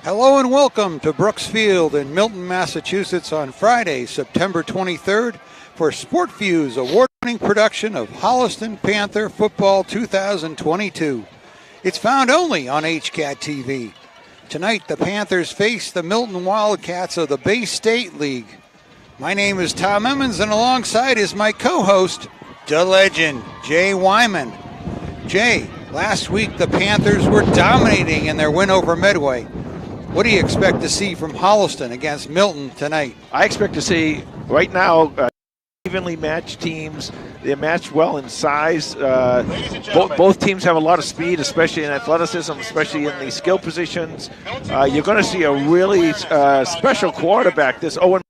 Hello and welcome to Brooks Field in Milton, Massachusetts on Friday, September 23rd for Sport View's award-winning production of Holliston Panther Football 2022. It's found only on HCAT TV. Tonight, the Panthers face the Milton Wildcats of the Bay State League. My name is Tom Emmons, and alongside is my co-host, the legend, Jay Wyman. Jay, last week the Panthers were dominating in their win over Medway. What do you expect to see from Holliston against Milton tonight? I expect to see, right now, evenly matched teams. They're matched well in size. Both teams have a lot of speed, especially in athleticism, especially in the skill positions. You're going to see a really special quarterback. This Owen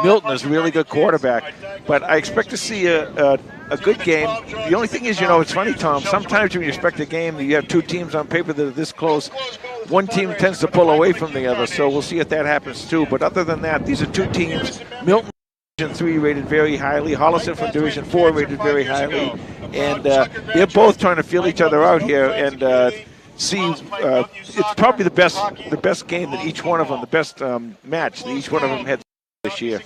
Milton is a really good quarterback. But I expect to see a good game. The only thing is, it's funny, Tom, sometimes when you expect a game, you have two teams on paper that are this close. One team tends to pull away from the other, so we'll see if that happens too. But other than that, these are two teams. Milton, Division 3 rated very highly. Holliston from Division 4 rated very highly. And they're both trying to feel each other out here and see. It's probably the best game that each one of them, the best match that each one of them had this year.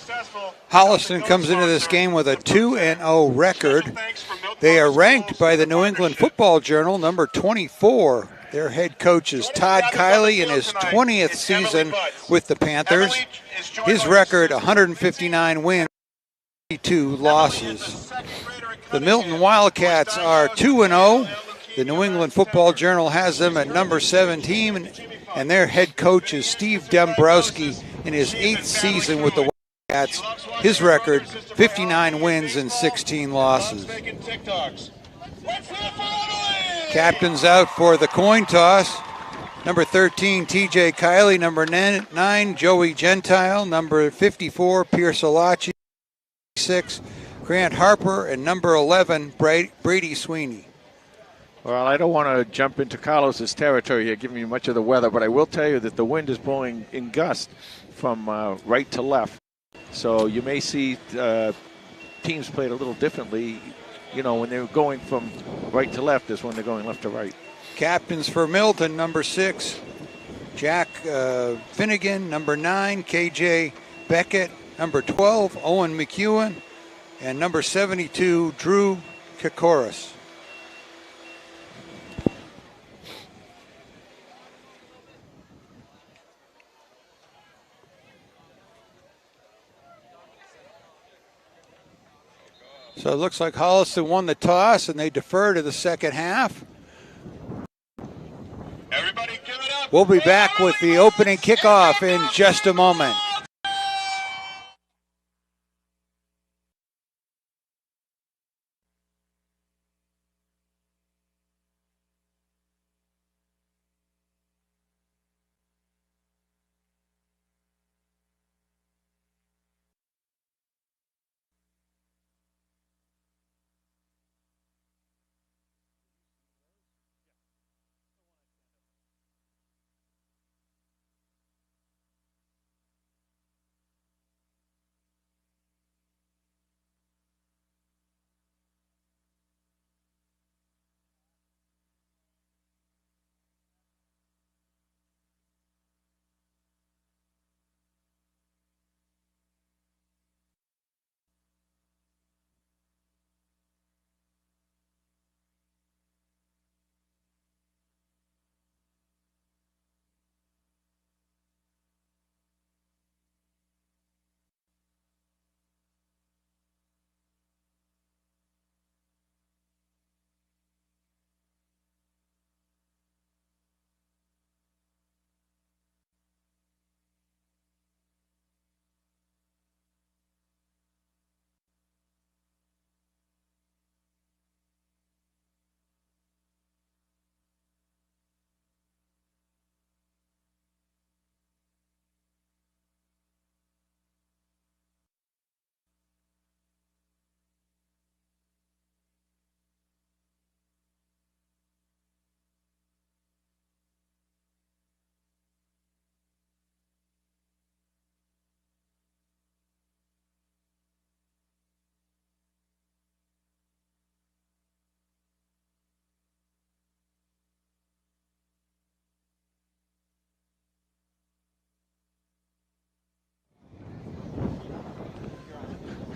Holliston comes into this game with a 2-0 record. They are ranked by the New England Football Journal number 24. Their head coach is Todd Kiley in his 20th season with the Panthers. His record, 159 wins, 52 losses. The Milton Wildcats are 2-0. The New England Football Journal has them at number 17, and their head coach is Steve Dombrowski in his 8th season with the Wildcats. His record, 59 wins and 16 losses. Captain's out for the coin toss. Number 13, TJ Kiley. Number 9, Joey Gentile. Number 54, Pierce Alachi. 6, Grant Harper. And number 11, Brady Sweeney. Well, I don't want to jump into Carlos's territory here, giving you much of the weather, but I will tell you that the wind is blowing in gusts from right to left. So you may see teams played a little differently. When they're going from right to left is when they're going left to right. Captains for Milton, number 6, Jack Finnegan. Number 9, KJ Beckett. Number 12, Owen McEwen. And number 72, Drew Kikoris. So it looks like Holliston won the toss, and they defer to the second half. Everybody give it up. We'll be back with the opening kickoff in just a moment.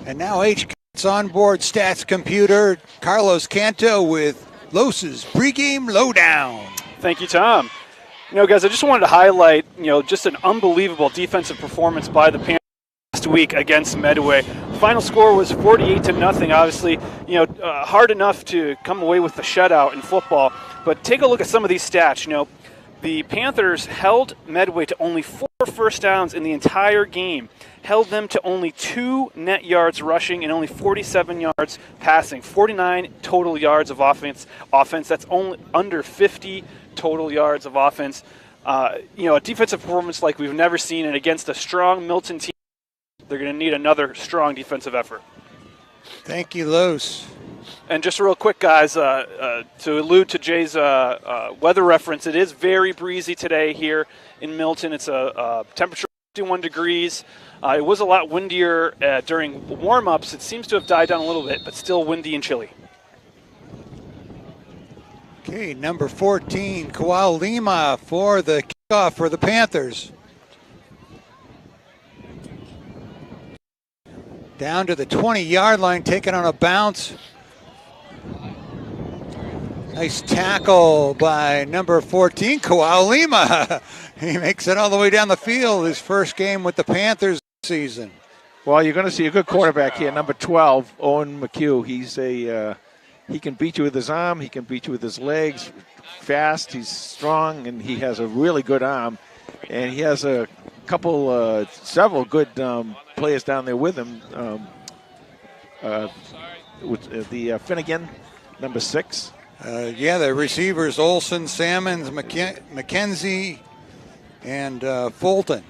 And now HCAT's onboard stats computer, Carlos Canto with Los's pregame lowdown. Thank you, Tom. You know, guys, I just wanted to highlight, just an unbelievable defensive performance by the Panthers last week against Medway. The final score was 48-0. Obviously, hard enough to come away with the shutout in football. But take a look at some of these stats. The Panthers held Medway to only 4 first downs in the entire game, held them to only 2 net yards rushing and only 47 yards passing, 49 total yards of offense. That's only under 50 total yards of offense. A defensive performance like we've never seen, and against a strong Milton team, they're going to need another strong defensive effort. Thank you, Los. And just real quick, guys, to allude to Jay's weather reference, it is very breezy today here in Milton. It's a temperature of 51 degrees. It was a lot windier during warm-ups. It seems to have died down a little bit, but still windy and chilly. Okay, number 14, Kawal Lima for the kickoff for the Panthers. Down to the 20-yard line, taken on a bounce. Nice tackle by number 14, Kawal Lima. He makes it all the way down the field, his first game with the Panthers this season. Well, you're going to see a good quarterback here, number 12, Owen McHugh. He can beat you with his arm, he can beat you with his legs, fast, he's strong, and he has a really good arm. And he has a couple, several good players down there with him. With the Finnegan, number 6. The receivers, Olson, Salmons, McKenzie, and Fulton.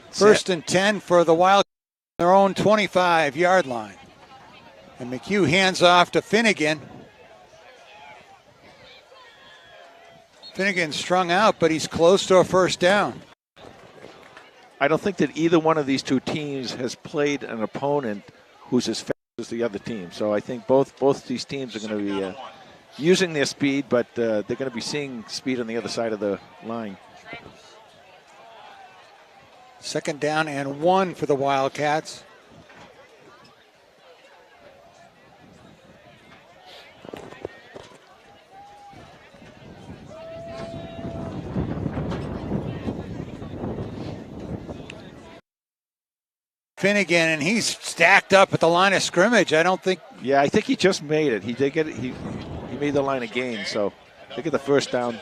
First and 10 for the Wildcats on their own 25-yard line. And McHugh hands off to Finnegan. Finnegan strung out, but he's close to a first down. I don't think that either one of these two teams has played an opponent who's as fast as the other team. So I think both these teams are going to be using their speed, but they're going to be seeing speed on the other side of the line. Second down and 1 for the Wildcats. Finnegan, and he's stacked up at the line of scrimmage. I think he just made it. He did get it. He made the line of gain, so they get the first down.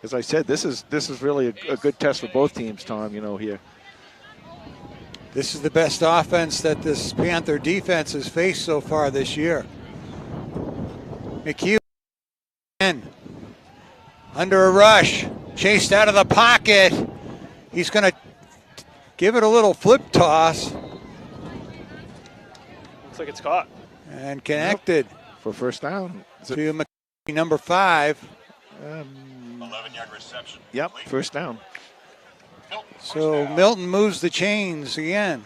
As I said, this is really a good test for both teams, Tom, here. This is the best offense that this Panther defense has faced so far this year. McHugh under a rush, chased out of the pocket. He's going to give it a little flip toss. Looks like it's caught. And connected. For first down. To McKenzie, number 5. 11-yard reception. Yep, first down. So Milton moves the chains again.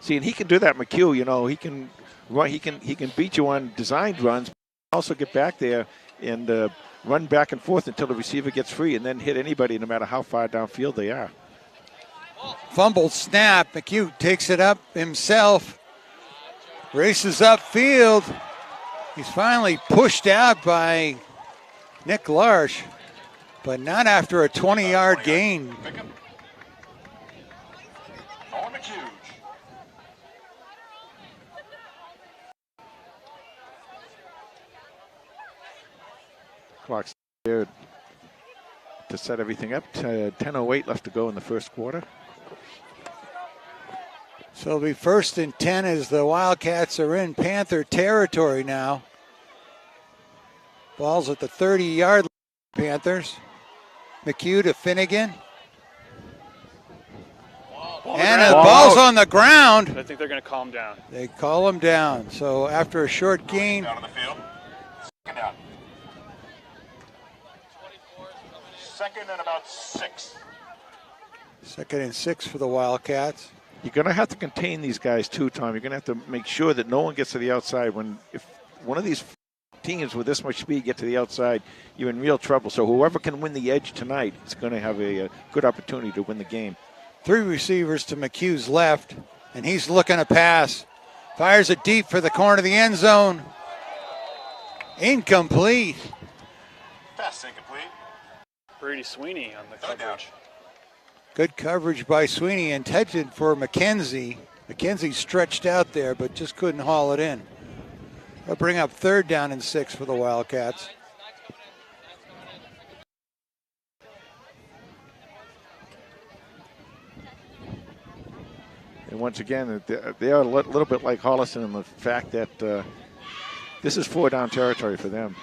See, and he can do that, McHugh. He can beat you on designed runs, but also get back there and run back and forth until the receiver gets free, and then hit anybody, no matter how far downfield they are. Fumbled snap. McHugh takes it up himself. Races upfield. He's finally pushed out by Nick Larsh, but not after a 20-yard gain. Clock's there to set everything up. 10:08 left to go in the first quarter. So it'll be first and 10 as the Wildcats are in Panther territory now. Ball's at the 30-yard line, Panthers. McHugh to Finnegan. And the ball's on the ground. I think they're going to calm down. They call him down. So after a short gain. Down on the field. Second down. Second and about 6. Second and 6 for the Wildcats. You're going to have to contain these guys too, Tom. You're going to have to make sure that no one gets to the outside. If one of these teams with this much speed get to the outside, you're in real trouble. So whoever can win the edge tonight is going to have a good opportunity to win the game. 3 receivers to McHugh's left, and he's looking to pass. Fires it deep for the corner of the end zone. Incomplete. Pass incomplete. Brady Sweeney on the coverage. Good coverage by Sweeney, intended for McKenzie. McKenzie stretched out there, but just couldn't haul it in. They'll bring up 3rd down and 6 for the Wildcats. And once again, they are a little bit like Holliston in the fact that this is 4-down territory for them.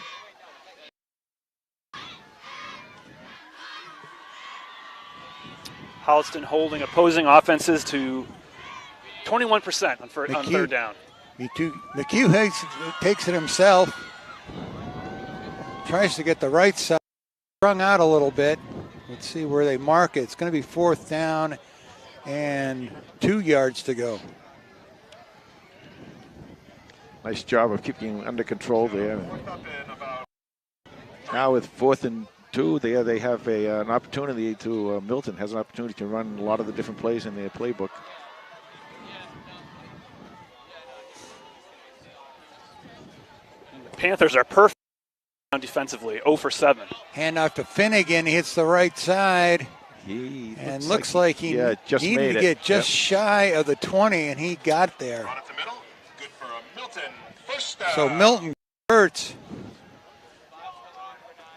Holliston holding opposing offenses to 21% on 3rd down. McHugh takes it himself. Tries to get the right side. Sprung out a little bit. Let's see where they mark it. It's going to be 4th down and 2 yards to go. Nice job of keeping under control there. Now with 4th and 2, they have an opportunity to, Milton has an opportunity to run a lot of the different plays in their playbook. The Panthers are perfect defensively, 0 for 7. Handoff to Finnegan, he hits the right side. And looks like he just needed to get just shy of the 20, and he got there. Run it to middle. Good for Milton. First down. So Milton hurts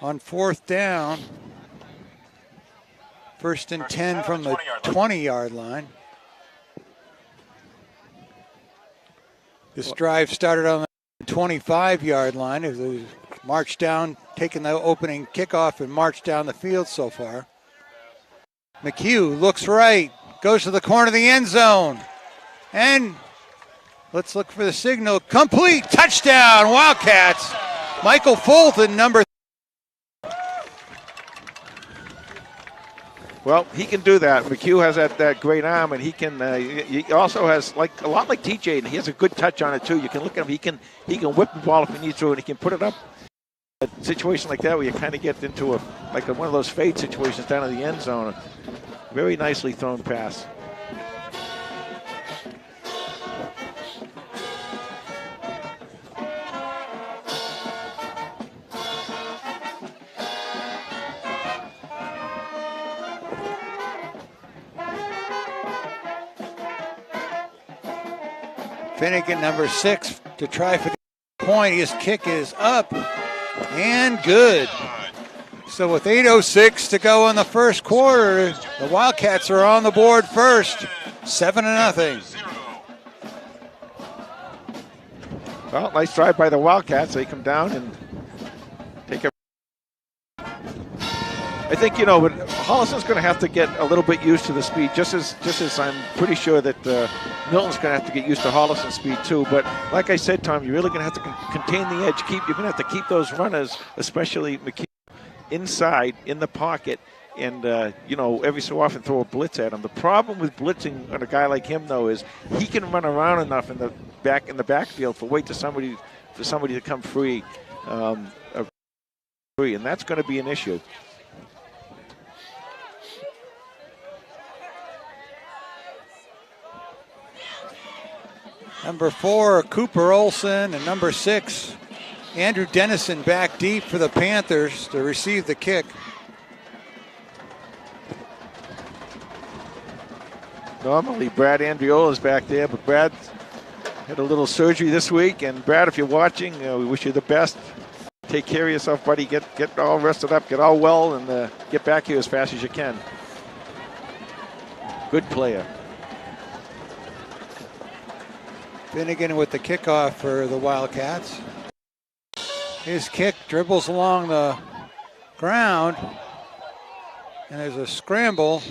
on 4th down. 1st and 10 from the 20-yard line. This drive started on the 25-yard line. It was marched down, taking the opening kickoff and marched down the field so far. McHugh looks right, goes to the corner of the end zone. And let's look for the signal. Complete, touchdown, Wildcats. Michael Fulton, number. Well, he can do that. McHugh has that great arm, and he can. He also has a lot like TJ, and he has a good touch on it too. You can look at him. He can whip the ball if he needs to, and he can put it up. A situation like that where you kind of get into one of those fade situations down in the end zone. Very nicely thrown pass. Finnegan, number 6, to try for the point. His kick is up and good. So with 8:06 to go in the first quarter, the Wildcats are on the board first, 7-0. Well, nice drive by the Wildcats. They come down and take a. I think, but Holliston's going to have to get a little bit used to the speed, just as I'm pretty sure that Milton's going to have to get used to Holliston's speed too. But like I said, Tom, you're really going to have to contain the edge. You're going to have to keep those runners, especially McKee, inside in the pocket, and every so often throw a blitz at him. The problem with blitzing on a guy like him, though, is he can run around enough in the backfield for somebody to come free, and that's going to be an issue. Number 4, Cooper Olson, and number 6, Andrew Dennison back deep for the Panthers to receive the kick. Normally, Brad Andriola is back there, but Brad had a little surgery this week. And Brad, if you're watching, we wish you the best. Take care of yourself, buddy. Get all rested up, get all well, and get back here as fast as you can. Good player. Finnegan with the kickoff for the Wildcats. His kick dribbles along the ground, and there's a scramble.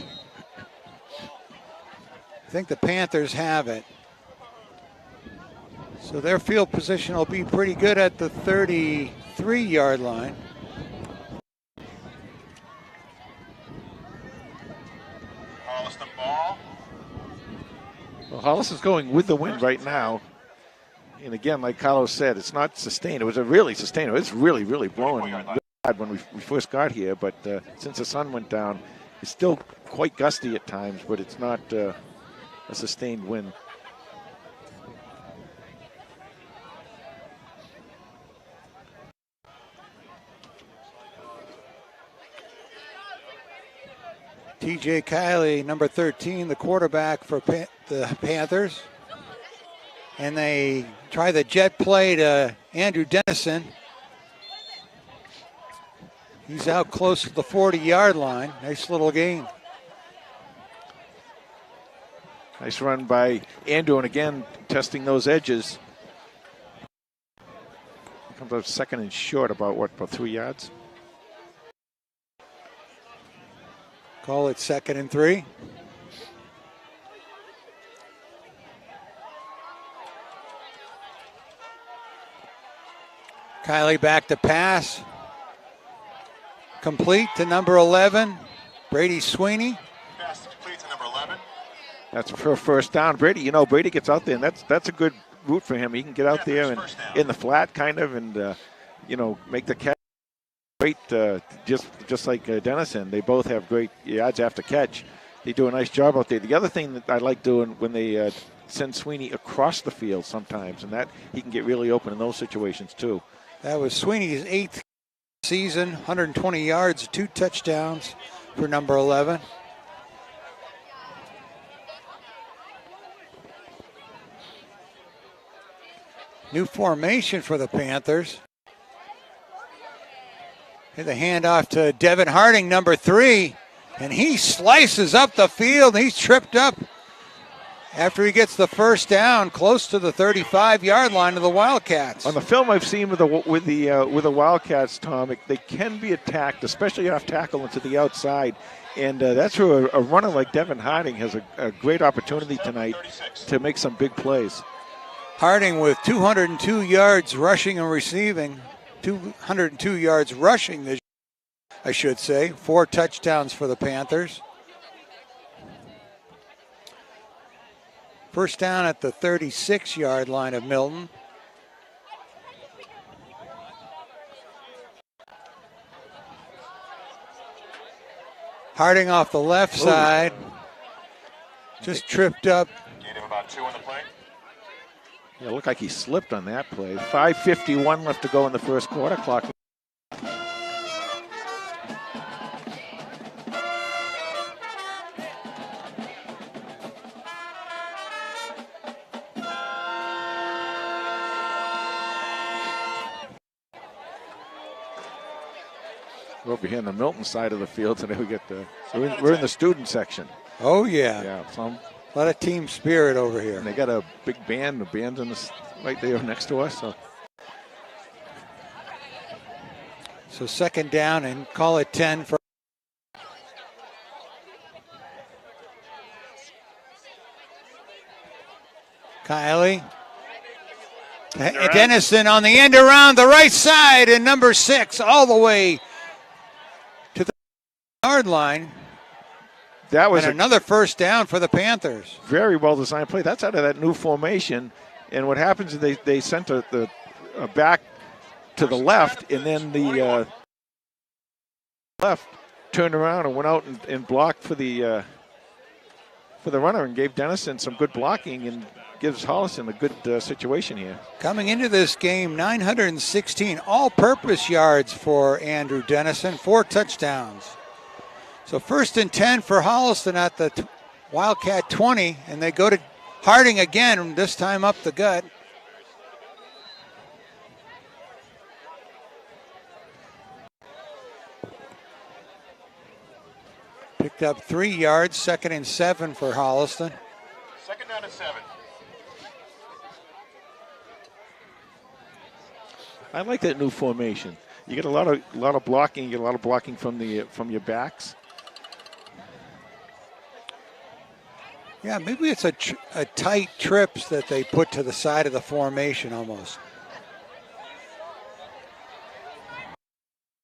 I think the Panthers have it. So their field position will be pretty good at the 33-yard line. Holliston ball. Well, Holliston's going with the wind right now. And again, like Carlos said, it's not sustained. It was a really sustained. It's really, really blowing really bad when we first got here. But since the sun went down, it's still quite gusty at times, but it's not a sustained wind. TJ Kiley, number 13, the quarterback for the Panthers. And they try the jet play to Andrew Dennison. He's out close to the 40-yard line. Nice little gain. Nice run by Andrew, and again, testing those edges. Comes up second and short, about 3 yards? Call it 2nd and 3. Kiley back to pass. Complete to number 11, Brady Sweeney. Pass complete to number 11. That's for first down. Brady, Brady gets out there, and that's a good route for him. He can get out there and in the flat kind of and, make the catch. Great, just like Dennison. They both have great yards after catch. They do a nice job out there. The other thing that I like doing when they send Sweeney across the field sometimes, and that he can get really open in those situations too. That was Sweeney's 8th season, 120 yards, 2 touchdowns for number 11. New formation for the Panthers. The handoff to Devin Harding, number 3, and he slices up the field. He's tripped up after he gets the first down close to the 35-yard line of the Wildcats. On the film I've seen with the Wildcats, Tom, they can be attacked, especially off tackle and to the outside. And that's where a runner like Devin Harding has a great opportunity tonight to make some big plays. Harding with 202 yards rushing and receiving. 202 yards rushing this, I should say. 4 touchdowns for the Panthers. First down at the 36-yard line of Milton. Harding off the left side. Just tripped up. Gain him about 2 on the play. Yeah, it looked like he slipped on that play. 5:51 left to go in the first quarter. Clock. We're over here on the Milton side of the field today. We get we're in the student section. Oh yeah. Yeah. A lot of team spirit over here. And they got a big band. The band's right there next to us. So second down and call it 10 for. Kiley. Dennison on the end around the right side, and number 6 all the way to the yard line. That was another first down for the Panthers. Very well designed play. That's out of that new formation. And what happens is they sent the back to the left, and then the left turned around and went out and blocked for the runner and gave Dennison some good blocking and gives Holliston a good situation here. Coming into this game, 916 all-purpose yards for Andrew Dennison, 4 touchdowns. So first and 10 for Holliston at the Wildcat 20, and they go to Harding again, this time up the gut. Picked up 3 yards, 2nd and 7 for Holliston. 2nd down and 7. I like that new formation. You get a lot of blocking. You get a lot of blocking from your backs. Yeah, maybe it's a tight trips that they put to the side of the formation almost.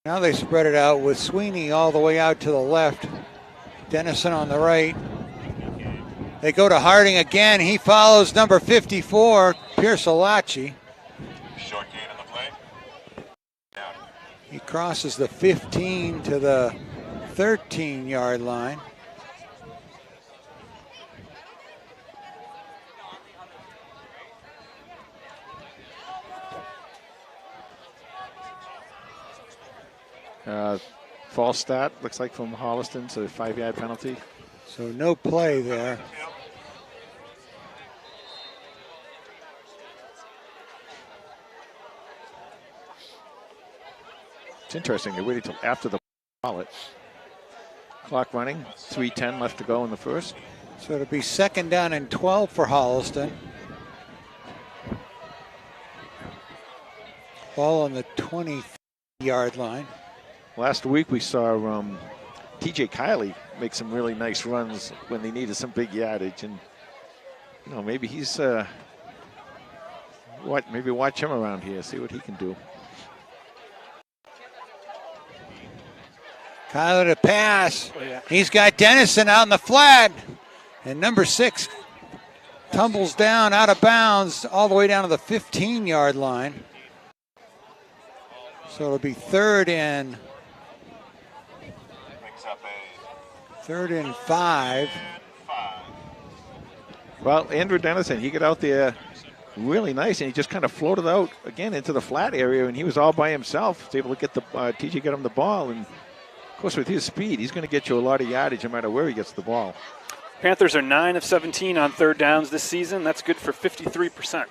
Now they spread it out with Sweeney all the way out to the left. Dennison on the right. They go to Harding again. He follows number 54, Piersolacci. Short gain on the play. Down. He crosses the 15 to the 13-yard line. False start, looks like from Holliston, so a 5-yard penalty. So no play there. It's interesting, they waited till after the call it. Clock running, 3:10 left to go in the first. So it'll be 2nd down and 12 for Holliston. Ball on the 20-yard line. Last week we saw TJ Kiley make some really nice runs when they needed some big yardage, and you know, maybe he's maybe watch him around here, see what he can do. Kyler to pass. He's got Dennison out in the flat, and number 6 tumbles down out of bounds all the way down to the 15-yard line. So it'll be 3rd and 5. Well, Andrew Dennison, he got out there really nice, and he just kind of floated out again into the flat area, and he was all by himself. He was able to get the TJ get him the ball, and of course with his speed, he's going to get you a lot of yardage no matter where he gets the ball. Panthers are 9 of 17 on 3rd downs this season. That's good for 53%.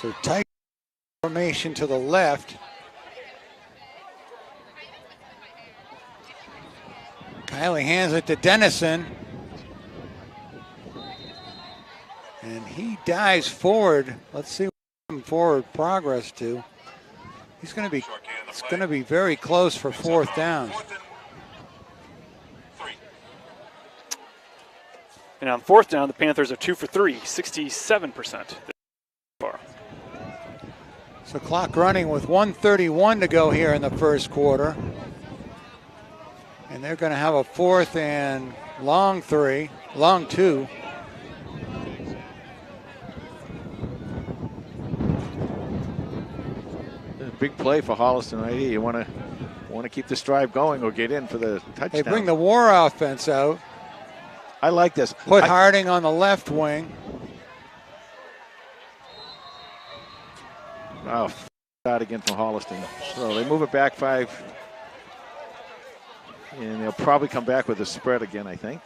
So tight formation to the left. Kiley hands it to Dennison. And he dives forward. Let's see what forward progress to. He's going to be, it's going to be very close for 4th down. And on 4th down, the Panthers are 2 for 3, 67%. So clock running with 1:31 to go here in the first quarter. And they're going to have a 4th and long 2. Big play for Holliston right here. You want to keep this drive going or get in for the touchdown. They bring the war offense out. I like this. Put Harding on the left wing. Oh, out again for Holliston. So they move it back 5. And they'll probably come back with a spread again, I think.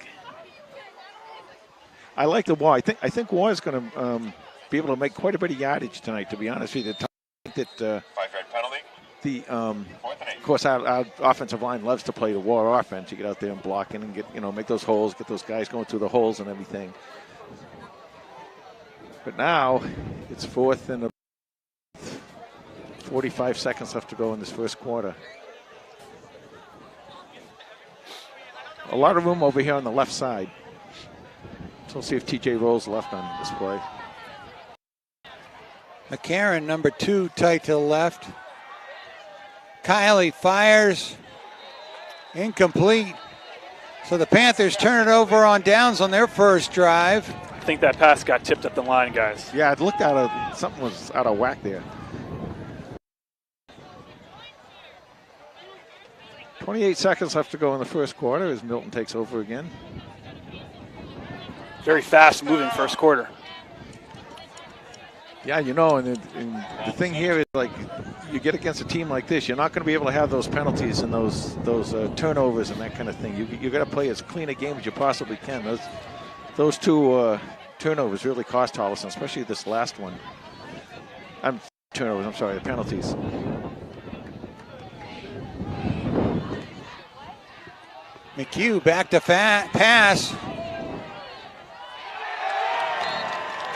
I like the War. I think War is going to be able to make quite a bit of yardage tonight, to be honest with you. I think that 5-yard penalty. Of course, our offensive line loves to play the War offense. You get out there and block in and make those holes, get those guys going through the holes and everything. But now it's 4th and 45 seconds left to go in this first quarter. A lot of room over here on the left side. So we'll see if TJ rolls left on this play. McCarron, number 2, tight to the left. Kiley fires. Incomplete. So the Panthers turn it over on downs on their first drive. I think that pass got tipped up the line, guys. Yeah, it looked something was out of whack there. 28 seconds left to go in the first quarter as Milton takes over again. Very fast-moving first quarter. Yeah, and the thing here is, like, you get against a team like this, you're not going to be able to have those penalties and those turnovers and that kind of thing. You got to play as clean a game as you possibly can. Those 2 turnovers really cost Holliston, especially this last one. Turnovers, I'm sorry, the penalties. McHugh back to pass.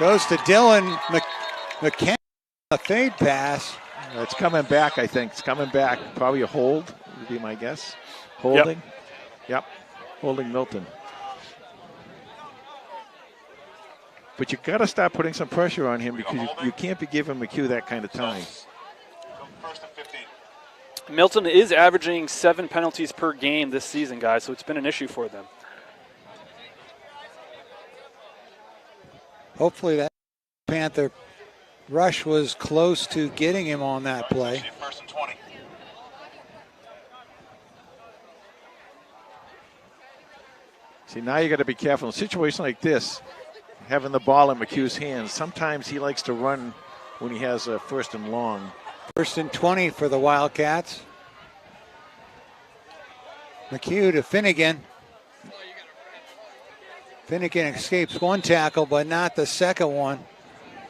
Goes to Dylan McCann, a fade pass. It's coming back, I think. It's coming back. Probably a hold would be my guess. Holding. Yep. Holding Milton. But you got to start putting some pressure on him because you can't be giving McHugh that kind of time. First and 15. Milton is averaging 7 penalties per game this season, guys, so it's been an issue for them. Hopefully that Panther rush was close to getting him on that play. First and 20. See, now you got to be careful. In a situation like this, having the ball in McHugh's hands, sometimes he likes to run when he has a first and long. First and 20 for the Wildcats. McHugh to Finnegan. Finnegan escapes one tackle, but not the second one.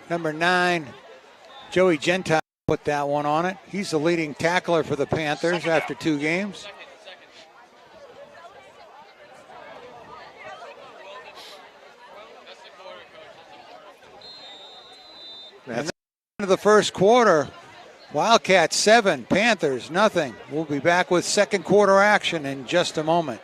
Number 9, Joey Gentile put that one on it. He's the leading tackler for the Panthers after 2 games. That's the end of the first quarter. Wildcats 7, Panthers nothing. We'll be back with second quarter action in just a moment.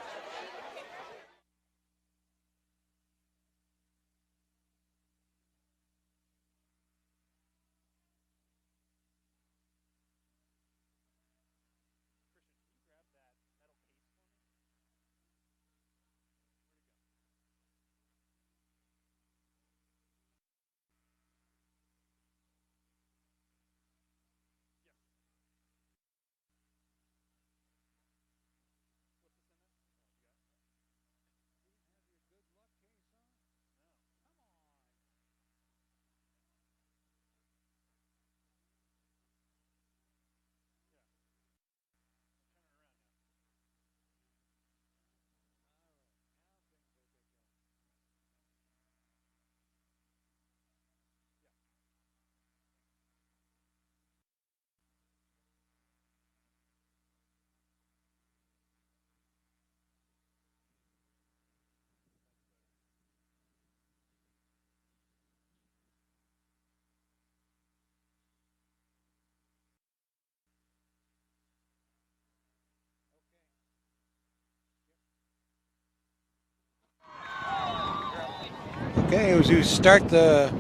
Okay, as we start the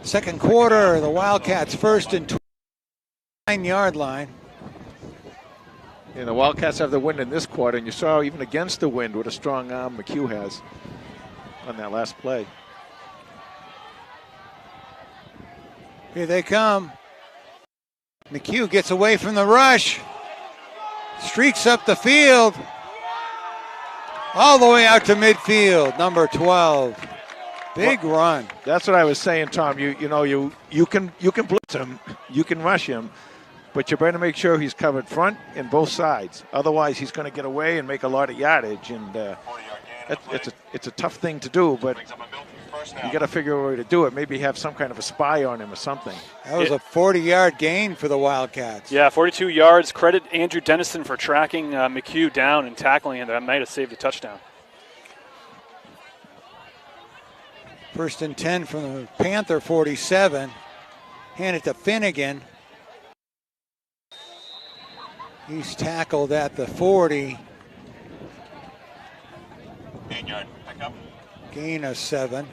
second quarter, the Wildcats first and 29-yard line. And the Wildcats have the wind in this quarter, and you saw even against the wind what a strong arm McHugh has on that last play. Here they come. McHugh gets away from the rush, streaks up the field, all the way out to midfield, number 12. Big run. That's what I was saying, Tom. You can blitz him, you can rush him, but you better make sure he's covered front and both sides. Otherwise, he's going to get away and make a lot of yardage, and it's a tough thing to do. But you got to figure a way to do it. Maybe have some kind of a spy on him or something. That was a 40-yard gain for the Wildcats. Yeah, 42 yards. Credit Andrew Dennison for tracking McHugh down and tackling him. That might have saved a touchdown. First and 10 from the Panther 47. Hand it to Finnegan. He's tackled at the 40. 8-yard pickup. Gain of 7.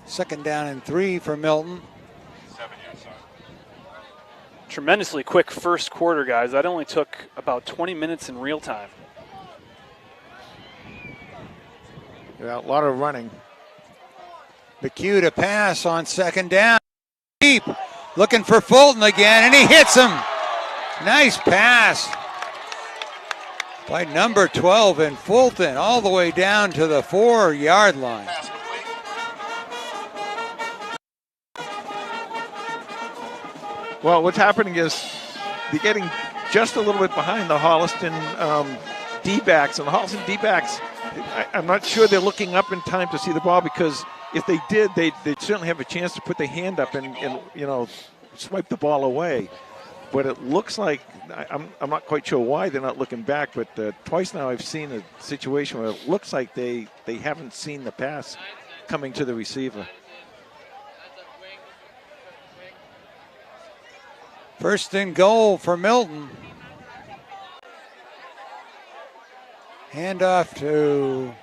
Second down and 3 for Milton. 7 yards, sorry. Tremendously quick first quarter, guys. That only took about 20 minutes in real time. Yeah, a lot of running. McHugh to pass on second down. Deep. Looking for Fulton again, and he hits him. Nice pass by number 12 in Fulton, all the way down to the 4-yard line. Pass complete. Well, what's happening is they're getting just a little bit behind the Holliston D-backs. And the Holliston D-backs, I'm not sure they're looking up in time to see the ball, because if they did, they'd certainly have a chance to put their hand up and swipe the ball away. But it looks like, I'm not quite sure why they're not looking back, but twice now I've seen a situation where it looks like they haven't seen the pass coming to the receiver. First and goal for Milton. Handoff to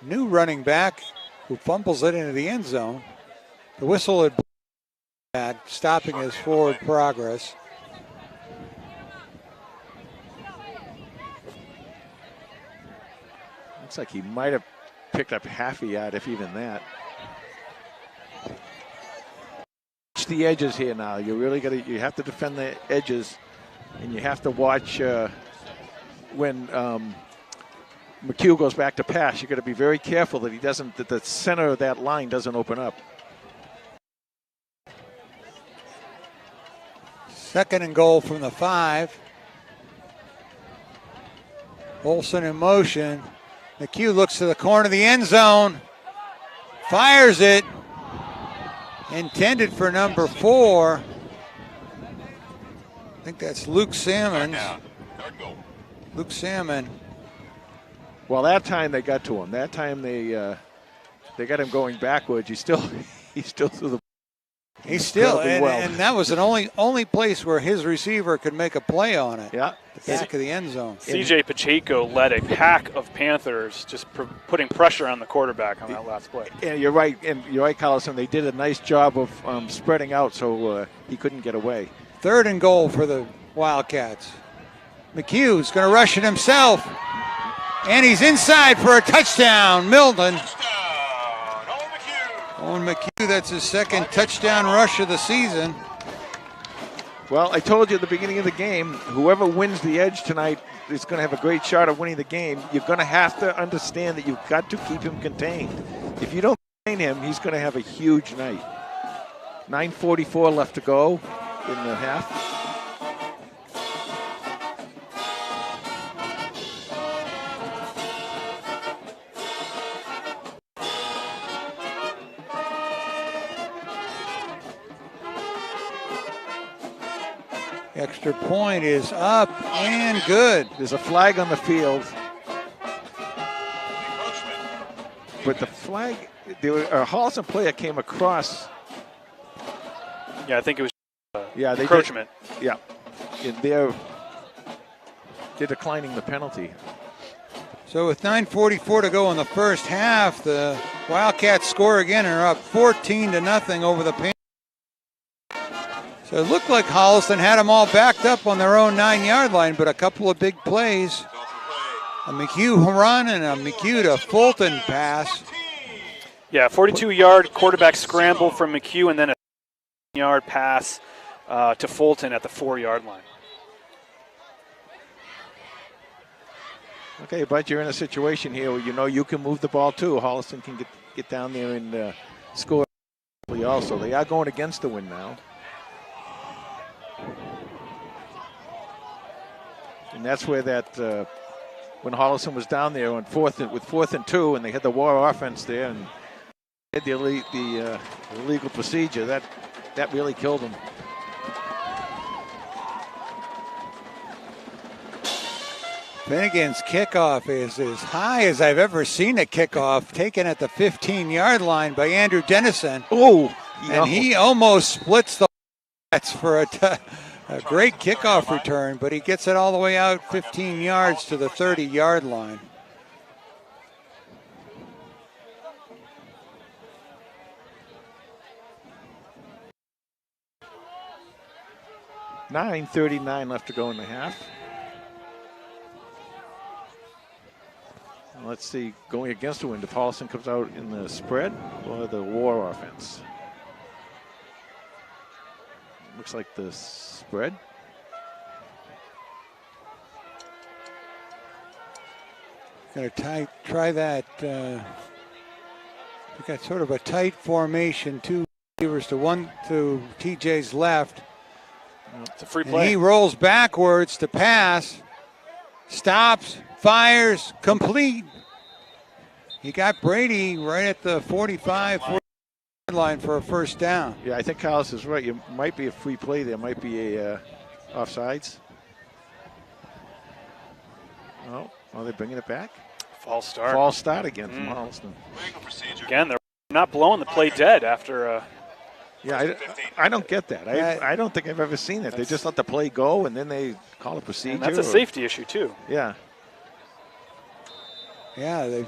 new running back who fumbles it into the end zone. The whistle had been stopping his forward progress. Looks like he might have picked up half a yard, if even that. Watch the edges here now. You really you have to defend the edges, and you have to watch when McHugh goes back to pass. You got to be very careful that that the center of that line doesn't open up. 2nd and goal from the 5. Olsen in motion. McHugh looks to the corner of the end zone. Fires it. Intended for number 4. I think that's Luke Salmons. Luke Salmon. Well, that time they got to him. That time they got him going backwards. He's still through the. He's still, well. and that was an only place where his receiver could make a play on it. Yeah. The back of the end zone. C.J. Pacheco led a pack of Panthers, just putting pressure on the quarterback on that last play. And you're right, Collison. They did a nice job of spreading out so he couldn't get away. 3rd and goal for the Wildcats. McHugh's going to rush it himself, and he's inside for a touchdown. Milton. Owen McHugh, that's his 2nd touchdown rush of the season. Well, I told you at the beginning of the game, whoever wins the edge tonight is going to have a great shot of winning the game. You're going to have to understand that you've got to keep him contained. If you don't contain him, he's going to have a huge night. 9:44 left to go in the half. Extra point is up and good. There's a flag on the field. But the flag, a Holliston player came across. Yeah, I think it was encroachment. Yeah. And they're declining the penalty. So with 9:44 to go in the first half, the Wildcats score again and are up 14-0 over the Panthers. So it looked like Holliston had them all backed up on their own 9-yard line, but a couple of big plays. A McHugh run and a McHugh to Fulton pass. Yeah, 42-yard quarterback scramble from McHugh and then a 7-yard pass to Fulton at the 4-yard line. Okay, but you're in a situation here where you know you can move the ball too. Holliston can get down there and score also. They are going against the wind now. And that's where when Holliston was down there on 4th and 2, and they had the war offense there and had the illegal procedure, that really killed them. Finnegan's kickoff is as high as I've ever seen a kickoff, taken at the 15-yard line by Andrew Dennison. Oh, and he almost splits the for a great kickoff return, but he gets it all the way out 15 yards to the 30-yard line. $9:39 left to go in the half. Let's see, going against the wind, if Holliston comes out in the spread or the war offense. Looks like the spread. Going to try that. We got sort of a tight formation. 2 receivers to TJ's left. It's a free play. And he rolls backwards to pass. Stops, fires, complete. He got Brady right at the 45, 40 line for a first down. Yeah, I think Carlos is right. You might be a free play. There might be a offsides. Oh, are they bringing it back? False start. False start again from Holliston. Again, they're not blowing the play dead after. Yeah, I don't get that. I don't think I've ever seen it. They just let the play go and then they call a procedure. And that's a safety issue too. Yeah. Yeah,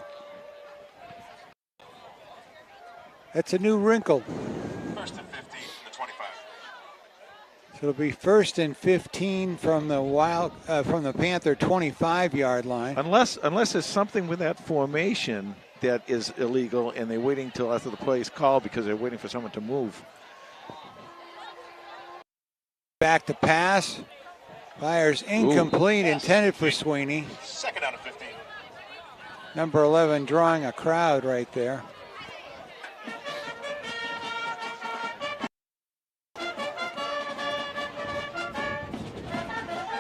that's a new wrinkle. 1st and 15 from the 25. So it'll be 1st and 15 from the Panther 25-yard line. Unless there's something with that formation that is illegal, and they're waiting till after the play is called because they're waiting for someone to move. Back to pass. Fires incomplete, intended for Sweeney. Second out of 15. Number 11 drawing a crowd right there.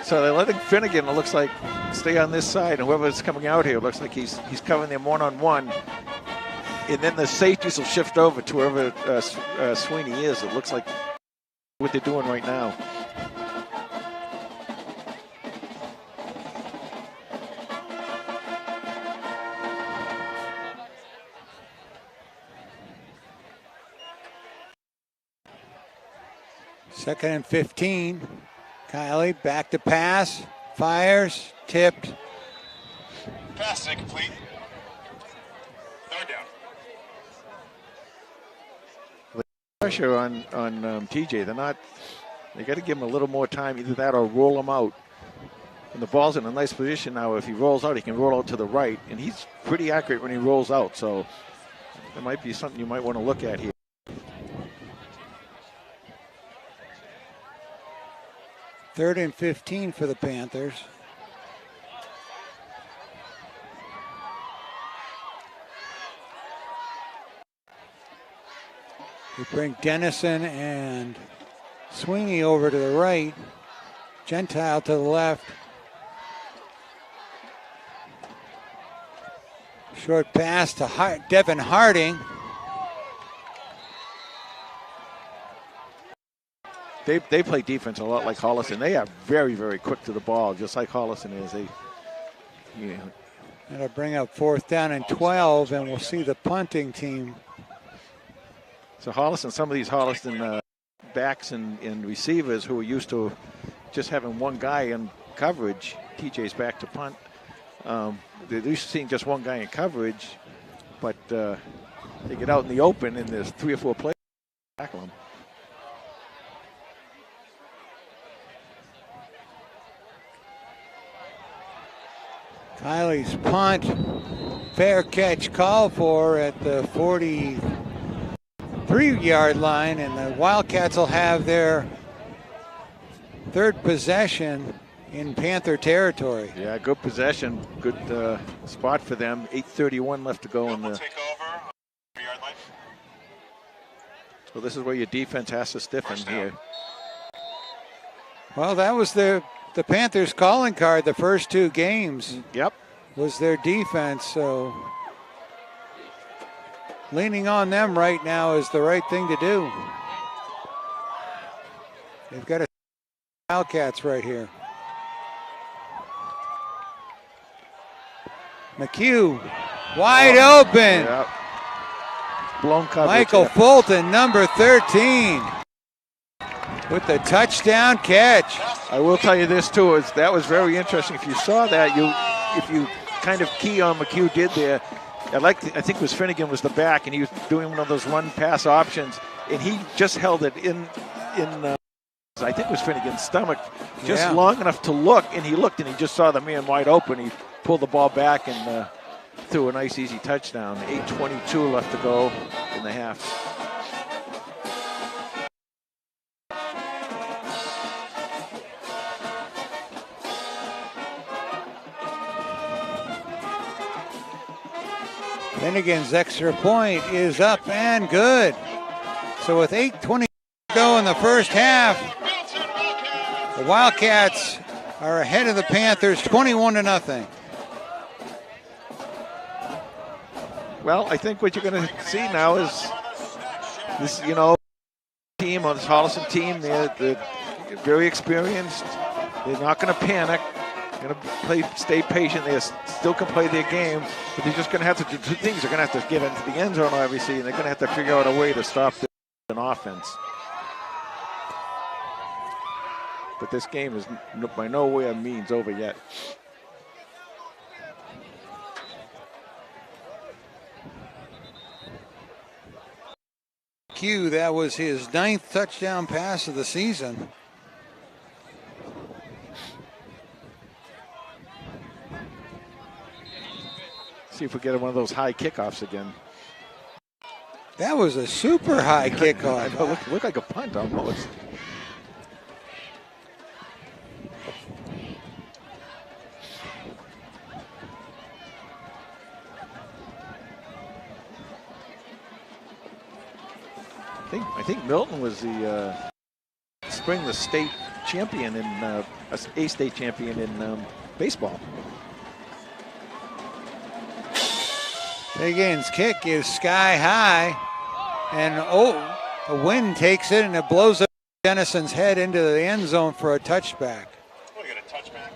So they're letting Finnegan, it looks like, stay on this side, and whoever's coming out here, it looks like he's covering them one-on-one. And then the safeties will shift over to wherever Sweeney is. It looks like what they're doing right now. Second and 15. Kiley back to pass. Fires. Tipped. Pass incomplete. Third down. Pressure on TJ. They got to give him a little more time, either that or roll him out. And the ball's in a nice position now. If he rolls out, he can roll out to the right, and he's pretty accurate when he rolls out. So there might be something you might want to look at here. Third and 15 for the Panthers. We bring Dennison and Sweeney over to the right. Gentile to the left. Short pass to Devin Harding. They play defense a lot like Holliston. They are very, very quick to the ball, just like Holliston is. That'll bring up 4th down and 12, and we'll see the punting team. So Holliston, some of these Holliston backs and receivers who are used to just having one guy in coverage, TJ's back to punt. They're used to seeing just one guy in coverage, but they get out in the open and there's 3 or 4 players to tackle them. Kiley's punt, fair catch called for at the 43-yard line, and the Wildcats will have their 3rd possession in Panther territory. Yeah, good possession, good spot for them. 8:31 left to go in the. Take over. 3-yard line. So this is where your defense has to stiffen here. Well, that was the Panthers' calling card the first 2 games. Yep. Was their defense, so leaning on them right now is the right thing to do. They've got a Wildcats right here. McHugh, wide open. Yep. Blown coverage. Michael Fulton, number 13, with the touchdown catch. I will tell you this too, is that was very interesting. If you saw that, if you kind of key on McHugh did there, I think it was Finnegan was the back, and he was doing one of those run pass options, and he just held it in I think it was Finnegan's stomach, just long enough to look, and he looked and he just saw the man wide open. He pulled the ball back and threw a nice easy touchdown. 8:22 left to go in the half. Finnegan's extra point is up and good. So with 8:20 to go in the first half, the Wildcats are ahead of the Panthers 21-0. Well, I think what you're going to see now is this, team on this Holliston team. They're very experienced. They're not going to panic. They're going to stay patient. They still can play their game, but they're just going to have to do 2 things. They're going to have to get into the end zone, obviously, and they're going to have to figure out a way to stop an offense. But this game is by no means over yet. Q, that was his 9th touchdown pass of the season. See if we get one of those high kickoffs again. That was a super high kickoff. It looked like a punt almost. I think Milton was the state champion in a state champion in baseball. Pregame's kick is sky high, and a wind takes it and it blows up Dennison's head into the end zone for a touchback. Oh, you got a touchback.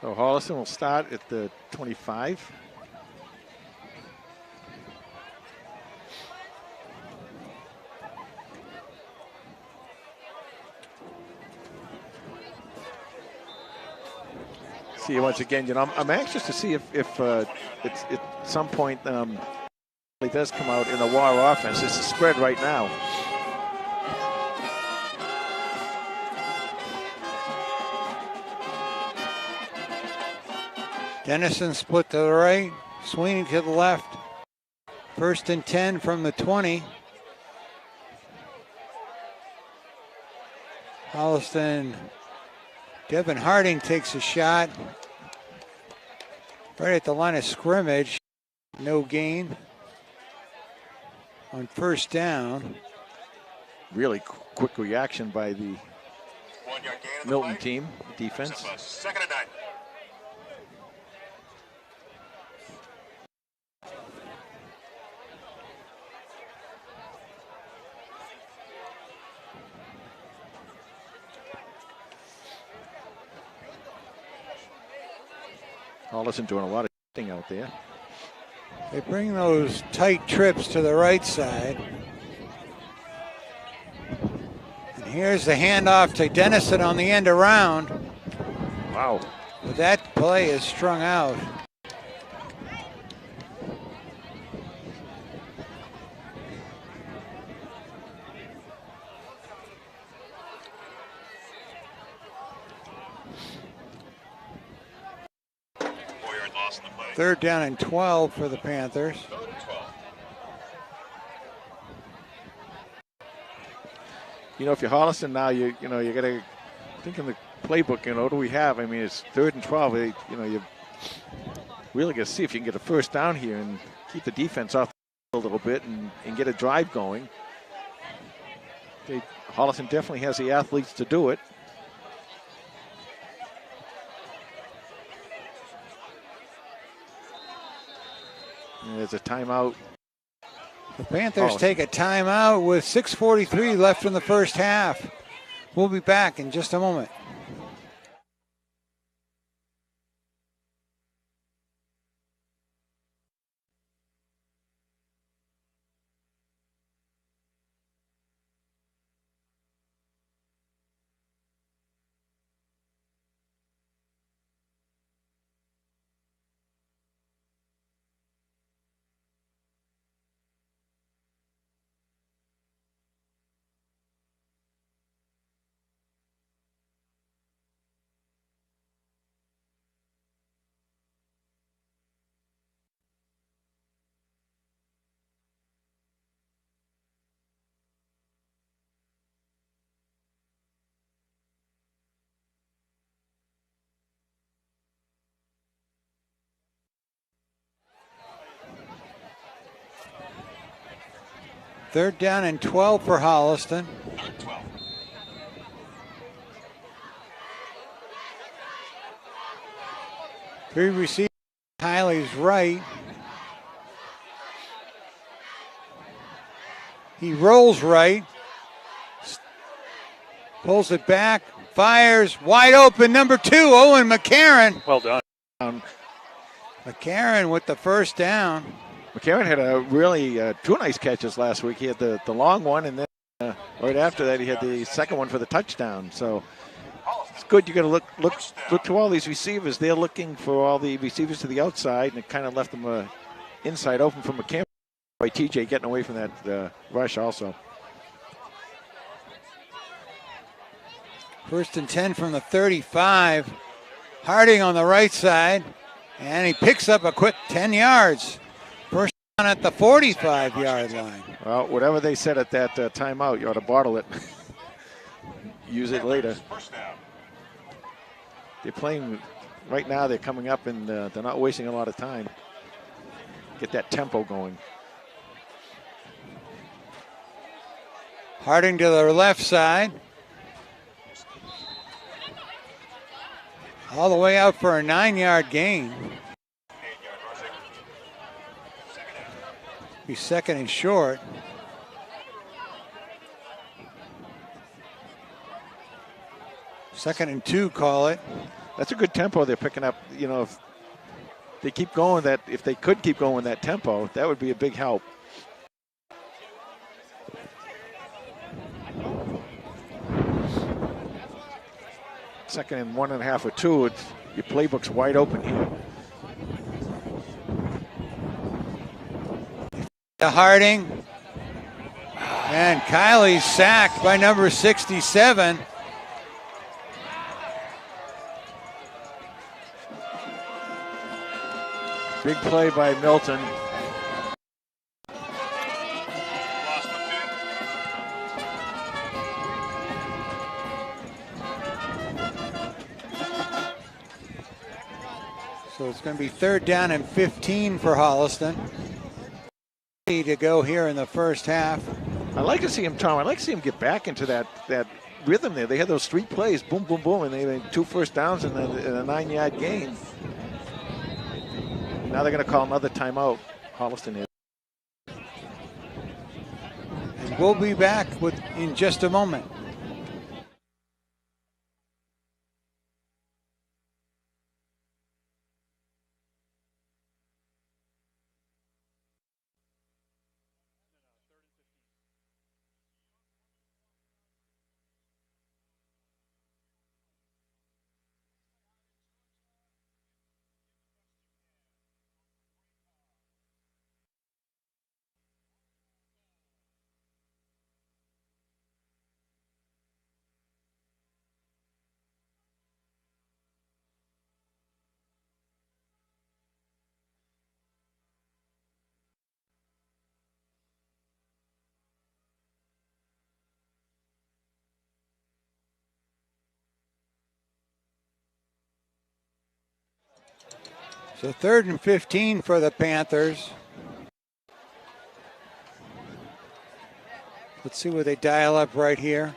So Holliston will start at the 25. See you once again. I'm anxious to see if it's at some point it does come out in the WAR offense. It's a spread right now. Dennison split to the right, Sweeney to the left. 1st and 10 from the 20. Holliston, Devin Harding takes a shot right at the line of scrimmage. No gain on 1st down. Really quick reaction by the 1 yard gain on the Milton play. team defense. Second and 9. Holliston doing a lot of thing out there. They bring those tight trips to the right side. And here's the handoff to Dennison on the end around. Wow. But that play is strung out. Loss in the play. 3rd down and 12 for the Panthers. 3rd and 12. If you're Holliston now, you got to think in the playbook. What do we have? I mean, it's 3rd and 12. You really got to see if you can get a 1st down here and keep the defense off a little bit and get a drive going. Holliston definitely has the athletes to do it. And there's a timeout. The Panthers take a timeout with 6:43 left in the 1st half. We'll be back in just a moment. Third down and 12 for Holliston. 12. Three receivers, Kiley's right. He rolls right, pulls it back, fires, wide open, number 2, Owen McCarron. Well done. McCarron with the 1st down. McCarron had a really 2 nice catches last week. He had the long one, and then right after that, he had the second one for the touchdown. So it's good. You got to look to all these receivers. They're looking for all the receivers to the outside, and it kind of left them inside open for McCarron. By TJ getting away from that rush also. First and 10 from the 35. Harding on the right side, and he picks up a quick 10 yards. First down at the 45-yard line. Well, whatever they said at that timeout, you ought to bottle it. Use it later. They're playing right now. They're coming up, and they're not wasting a lot of time. Get that tempo going. Harding to the left side. All the way out for a 9-yard gain. Be second and short. Second and 2, call it. That's a good tempo they're picking up. You know, if they keep going that, if they could keep going that tempo, that would be a big help. Second and 1.5 or 2, your playbook's wide open here. To Harding. And Kiley's sacked by number 67. Big play by Milton. So it's going to be 3rd down and 15 for Holliston. To go here in the first half. I like to see him, Tom. I like to see him get back into that rhythm there. They had those 3 plays, boom, boom, boom, and they had 2 first downs and a 9-yard gain. Now they're going to call another timeout. Holliston is. And we'll be back in just a moment. So 3rd and 15 for the Panthers. Let's see where they dial up right here.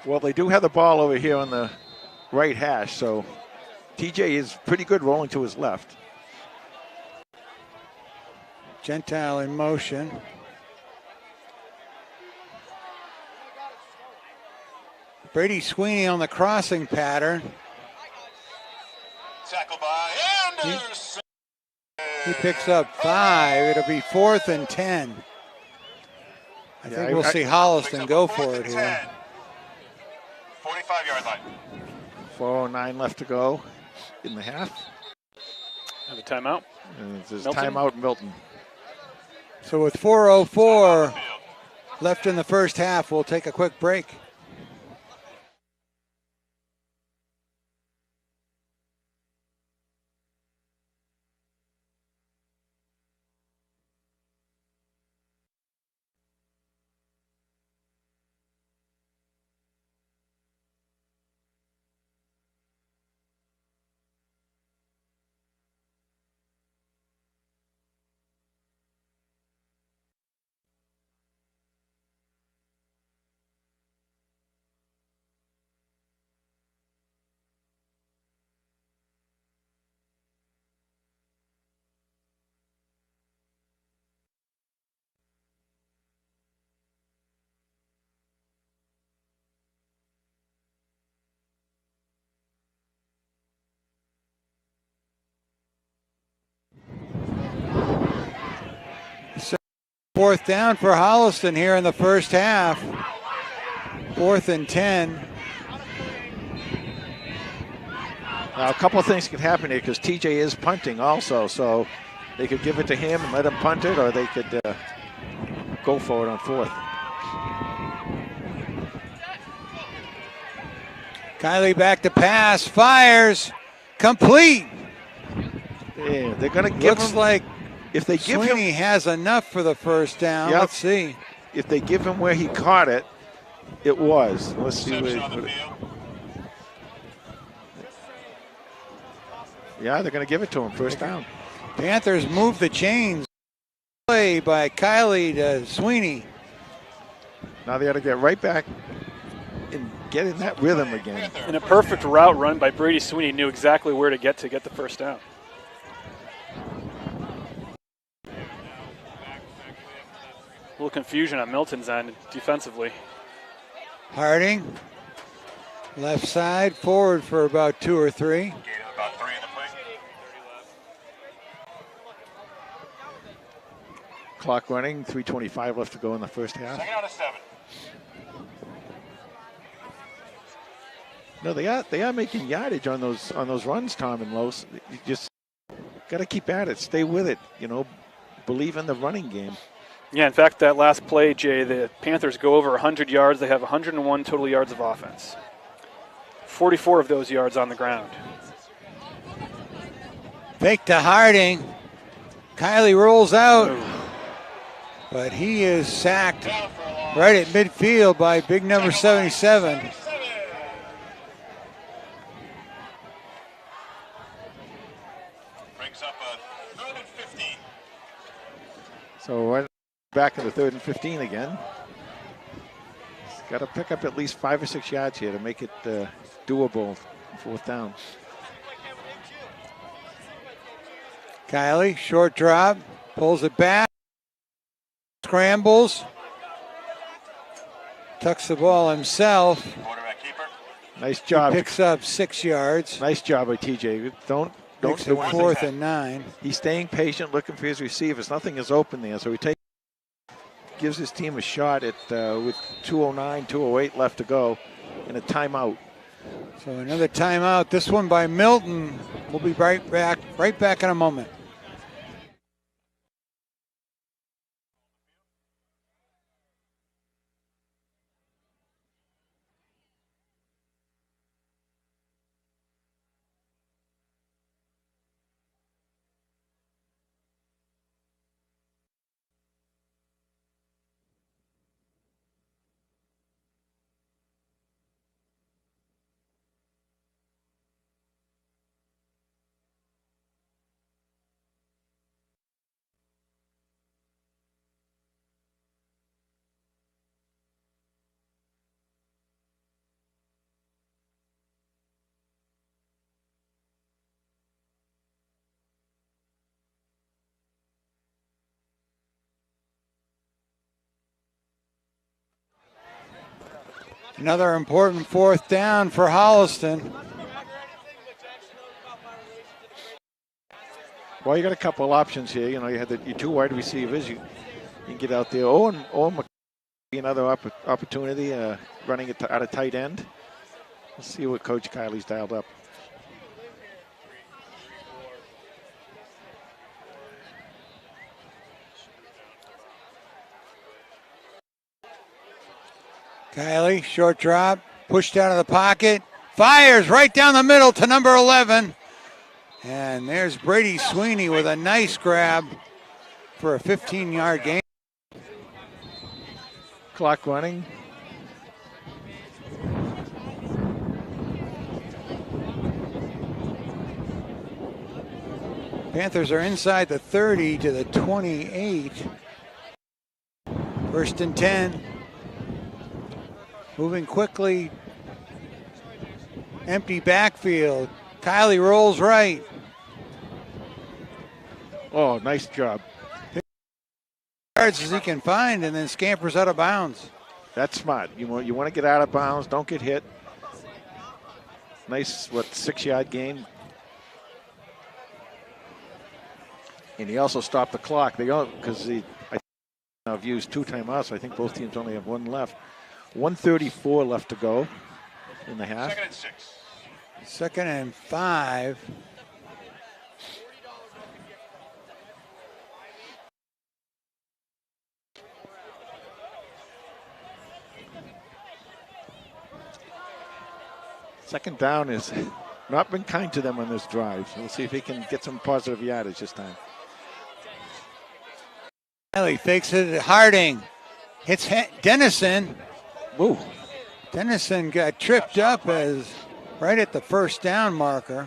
Well, they do have the ball over here on the right hash, so TJ is pretty good rolling to his left. Gentile in motion. Brady Sweeney on the crossing pattern. Tackle by Anderson. He picks up 5. It'll be 4th and 10. I think we'll see Holliston go for it here. 45-yard line. 4:09 left to go in the half. Have a timeout. And it says Milton? timeout Milton. So with 4:04 left in the first half, we'll take a quick break. Fourth down for Holliston here in the first half. 4th and 10. Now, a couple of things could happen here because TJ is punting also, so they could give it to him and let him punt it, or they could go for it on 4th. Kylie back to pass, fires, complete. Yeah, they're going to give Looks him, like if they give Sweeney him, has enough for the first down. Yep. Let's see. if they give him where he caught it, it was. Let's see Reception where. on the field. Yeah, they're going to give it to him. First down. Panthers move the chains. Play by Kylie to Sweeney. Now they got to get right back and get in that rhythm again. And a perfect route run by Brady Sweeney, knew exactly where to get the first down. A little confusion on Milton's end defensively. Harding, left side, forward for about 2 or 3. Gain of about 3 in the play. Clock running, 3:25 left to go in the first half. Second out of 7. No, they are making yardage on those runs, Tom and Los. You just got to keep at it, stay with it. Believe in the running game. Yeah, in fact, that last play, Jay, the Panthers go over 100 yards. They have 101 total yards of offense. 44 of those yards on the ground. Fake to Harding. Kylie rolls out. But he is sacked right at midfield by big number 77. Brings up a 3rd and 15. So right back in the 3rd and 15 again. Got to pick up at least 5 or 6 yards here to make it doable. 4th down. Kylie, short drop, pulls it back, scrambles, tucks the ball himself. Quarterback keeper. Nice job. Picks up 6 yards. Nice job by TJ. Don't Makes do it anything. 4th and 9. He's staying patient, looking for his receivers. Nothing is open there, so he gives his team a shot at with 2:09, 2:08 left to go, and a timeout. So another timeout. This one by Milton. We'll be right back in a moment. Another important 4th down for Holliston. Well, you got a couple options here. You had your 2 wide receivers. You can get out there. Owen another opportunity running it out of tight end. Let's see what Coach Kylie's dialed up. Kylie, short drop, pushed out of the pocket, fires right down the middle to number 11. And there's Brady Sweeney with a nice grab for a 15-yard gain. Clock running. Panthers are inside the 30 to the 28. 1st and 10. Moving quickly. Empty backfield. Kylie rolls right. Oh, nice job. Yards as he can find and then scampers out of bounds. That's smart. You want to get out of bounds. Don't get hit. Nice, 6-yard gain. And he also stopped the clock. Because I've used 2 timeouts. I think both teams only have 1 left. 1:34 left to go in the half. 2nd and 6. 2nd and 5. Second down has not been kind to them on this drive. So we'll see if he can get some positive yardage this time. He fakes it at Harding. Hits Dennison. Woo. Dennison got tripped up as right at the first down marker.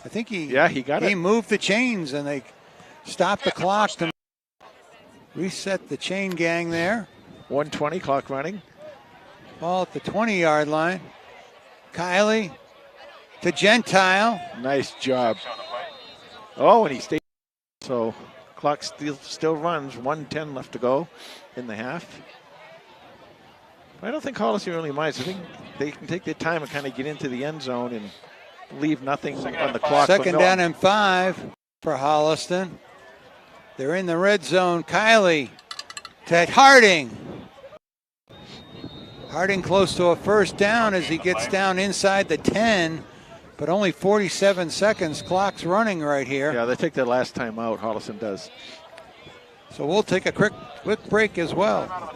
I think he got it. He moved the chains and they stopped the clock to reset the chain gang there. 1:20 clock running. Ball at the 20-yard line. Kiley to Gentile. Nice job. Oh, and he stayed. So clock still runs. 1:10 left to go in the half. I don't think Holliston really minds. I think they can take their time and kind of get into the end zone and leave nothing on the clock. Second down and 5 for Holliston. They're in the red zone. Kiley to Harding. Harding close to a first down as he gets down inside the 10, but only 47 seconds. Clock's running right here. Yeah, they take their last time out, Holliston does. So we'll take a quick break as well.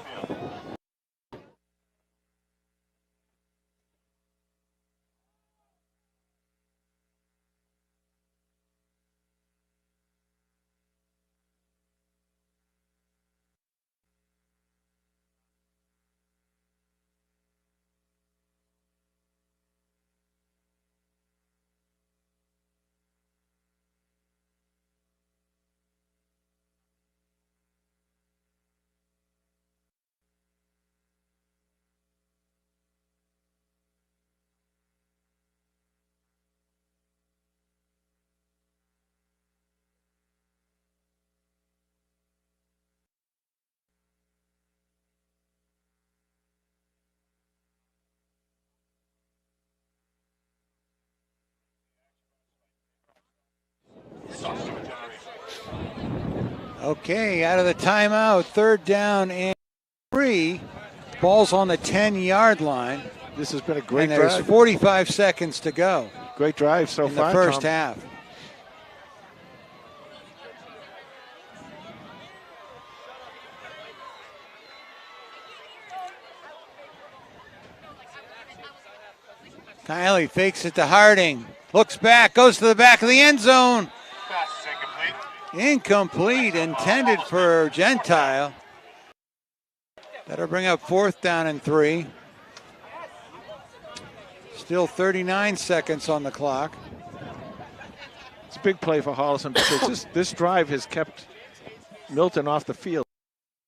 Okay, out of the timeout, third down and 3. Ball's on the 10-yard line. This has been a great drive. And there's 45 seconds to go. Great drive so far. In the first half. Kiley fakes it to Harding. Looks back, goes to the back of the end zone. Incomplete, intended for Gentile. That'll bring up fourth down and 3. Still 39 seconds on the clock. It's a big play for Holliston because this drive has kept Milton off the field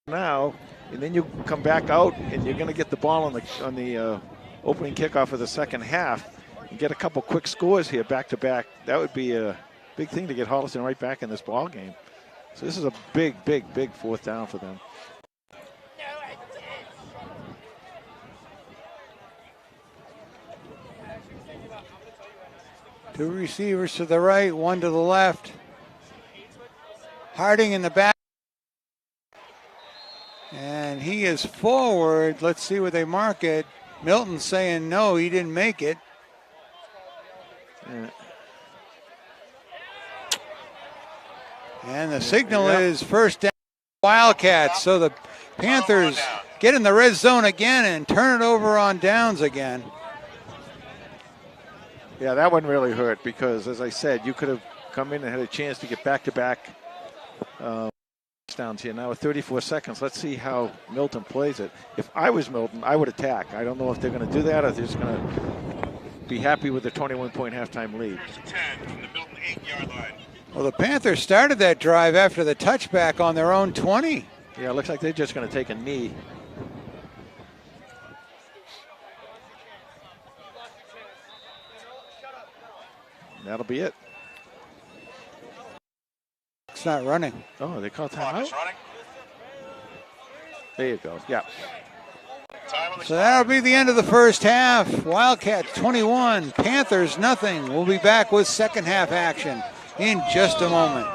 now, and then you come back out and you're going to get the ball on the opening kickoff of the second half and get a couple quick scores here back to back. That would be a big thing to get Holliston right back in this ball game. So this is a big fourth down for them. Two receivers to the right, one to the left. Harding in the back. And he is forward. Let's see where they mark it. Milton saying no, he didn't make it. Yeah. And the signal is first down Wildcats. So the Panthers get in the red zone again and turn it over on downs again. Yeah, that one really hurt because, as I said, you could have come in and had a chance to get back-to-back touchdowns here. Now with 34 seconds, let's see how Milton plays it. If I was Milton, I would attack. I don't know if they're going to do that or if they're just going to be happy with the 21-point halftime lead. 10 from the Milton 8-yard line. Well, the Panthers started that drive after the touchback on their own 20. Yeah, it looks like they're just going to take a knee. That'll be it. It's not running. Oh, they call timeout? There you go. Yeah. So that'll be the end of the first half. Wildcats 21, Panthers nothing. We'll be back with second half action in just a moment.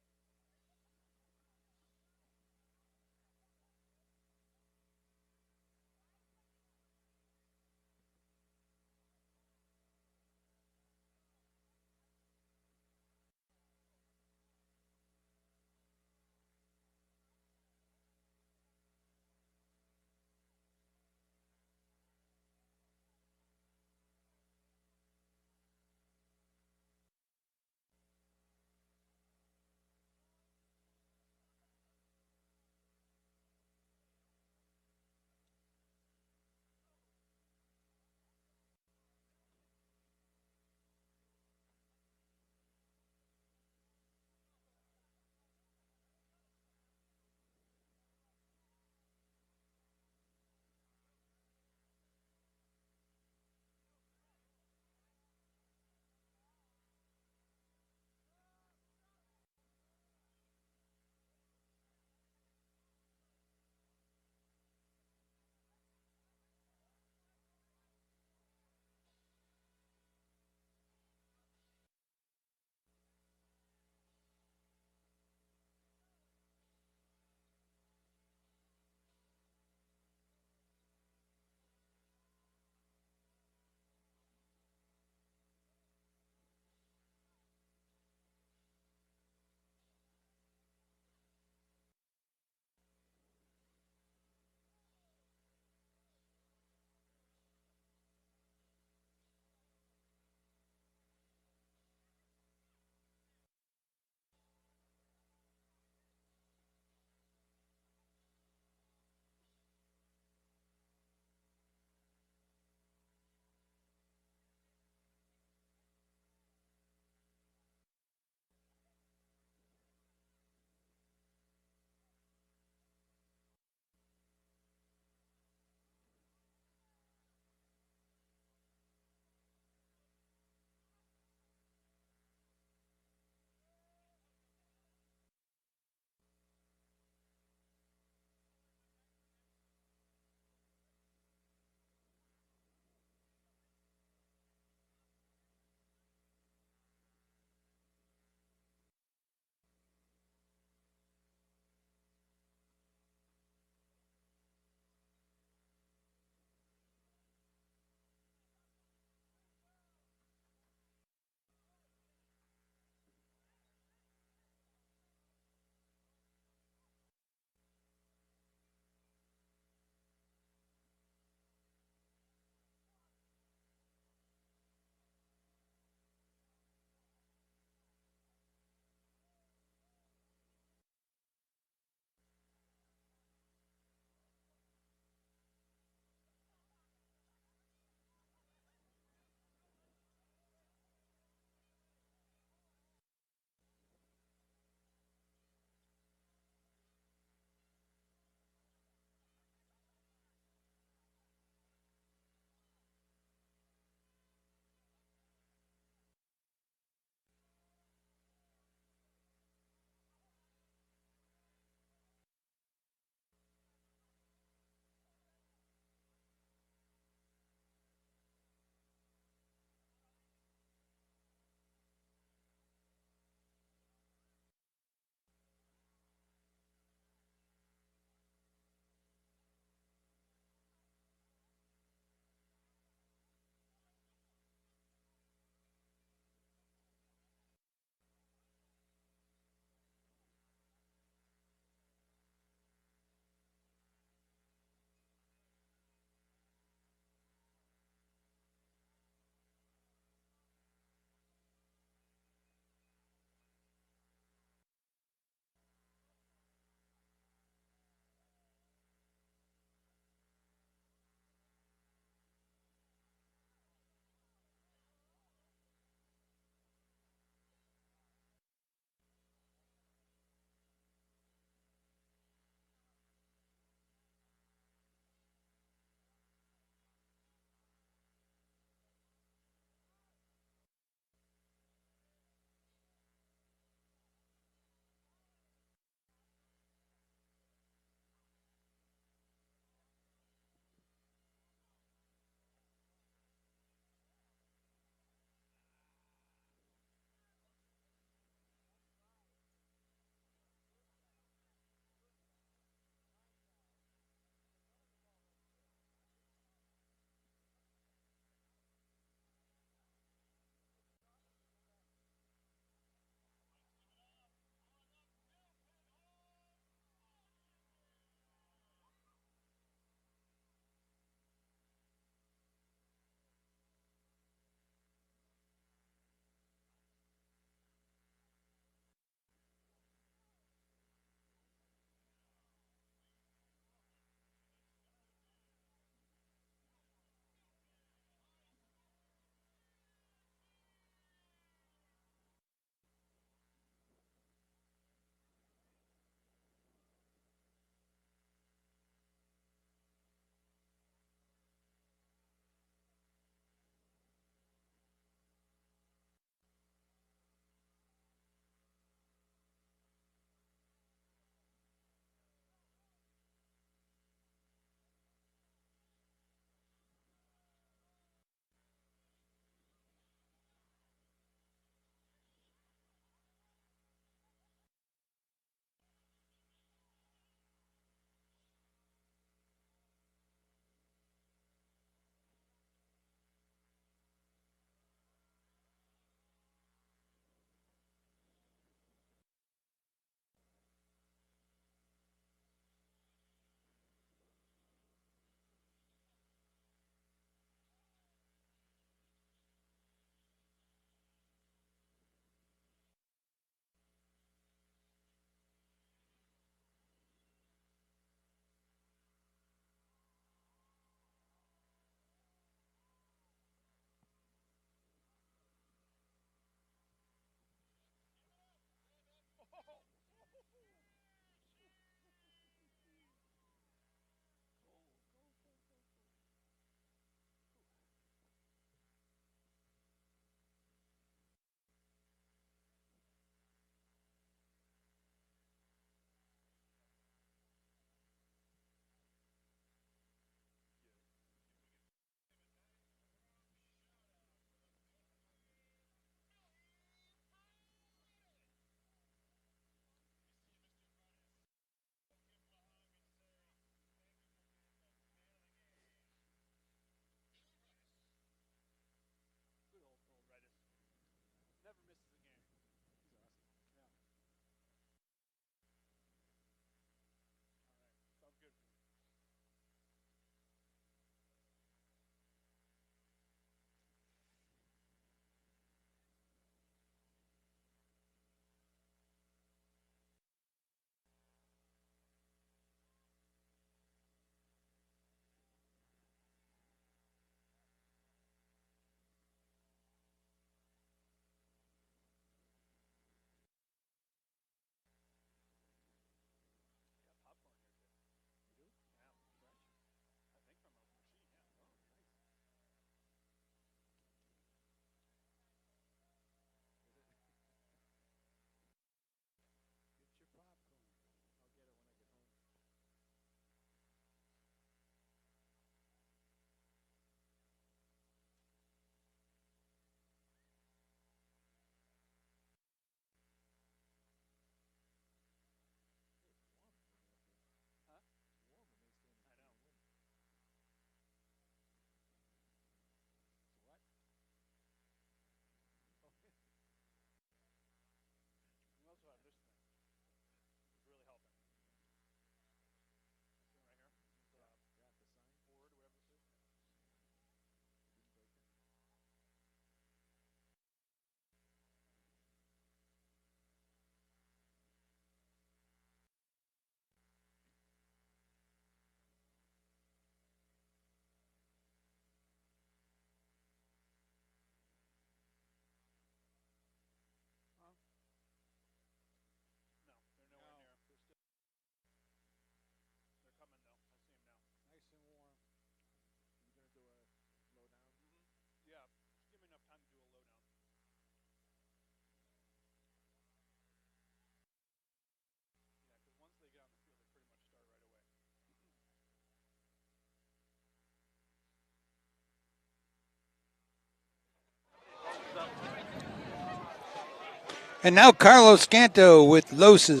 And now Carlos Canto with Los's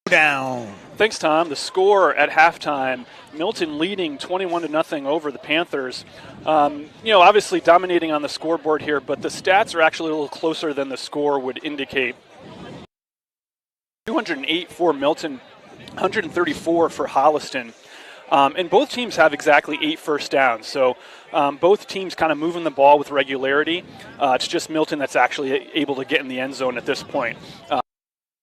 down. Thanks, Tom. The score at halftime, Milton leading 21-0 over the Panthers. Obviously dominating on the scoreboard here, but the stats are actually a little closer than the score would indicate. 208 for Milton, 134 for Holliston. And both teams have exactly 8 first downs. So both teams kind of moving the ball with regularity. It's just Milton that's actually able to get in the end zone at this point.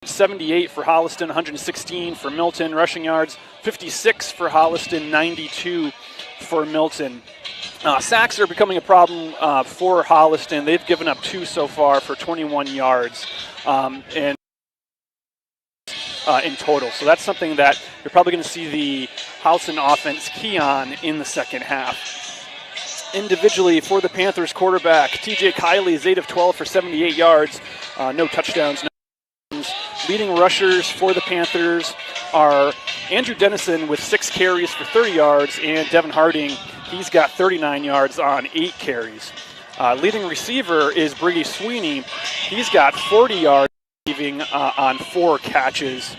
78 for Holliston, 116 for Milton. Rushing yards, 56 for Holliston, 92 for Milton. Sacks are becoming a problem for Holliston. They've given up 2 so far for 21 yards. In total. So that's something that you're probably going to see the Holliston offense key on in the second half. Individually for the Panthers quarterback, TJ Kiley is 8 of 12 for 78 yards. No touchdowns, no touchdowns. Leading rushers for the Panthers are Andrew Dennison with 6 carries for 30 yards, and Devin Harding, he's got 39 yards on 8 carries. Leading receiver is Brady Sweeney. He's got 40 yards on 4 catches.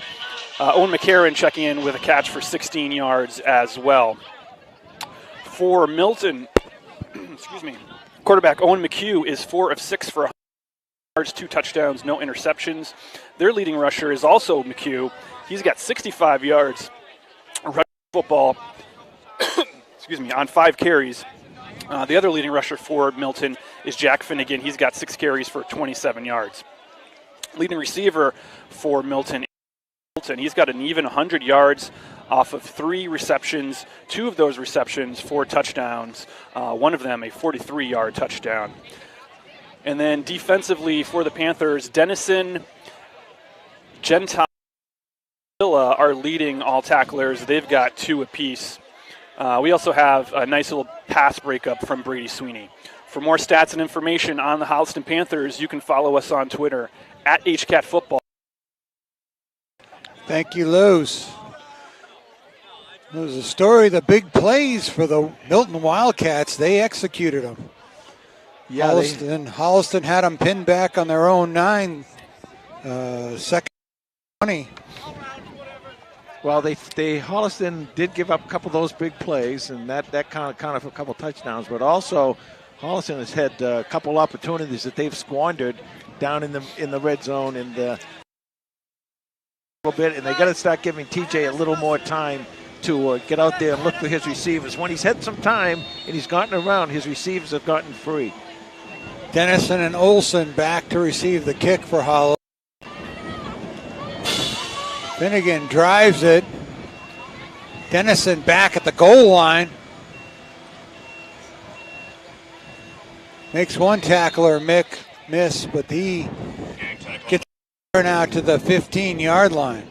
Owen McCarron checking in with a catch for 16 yards as well. For Milton, quarterback Owen McHugh is 4 of 6 for 100 yards, 2 touchdowns, no interceptions. Their leading rusher is also McHugh. He's got 65 yards rushing football on 5 carries. The other leading rusher for Milton is Jack Finnegan. He's got 6 carries for 27 yards. Leading receiver for Milton, he's got an even 100 yards off of 3 receptions. 2 of those receptions, 4 touchdowns. One of them a 43-yard touchdown. And then defensively for the Panthers, Dennison, Gentile, are leading all tacklers. They've got 2 apiece. We also have a nice little pass breakup from Brady Sweeney. For more stats and information on the Holliston Panthers, you can follow us on Twitter at HCAT Football. Thank you, Luz. There's a story, the big plays for the Milton Wildcats. They executed them. Yeah, Holliston had them pinned back on their own 9, second 20. Well, Holliston did give up a couple of those big plays, and that kind of a couple touchdowns. But also, Holliston has had a couple opportunities that they've squandered down in the red zone and a little bit, and they got to start giving TJ a little more time to get out there and look for his receivers. When he's had some time and he's gotten around, his receivers have gotten free. Dennison and Olson back to receive the kick for Hollow. Finnegan drives it. Dennison back at the goal line. Makes one tackler miss, but he gets now to the 15-yard line.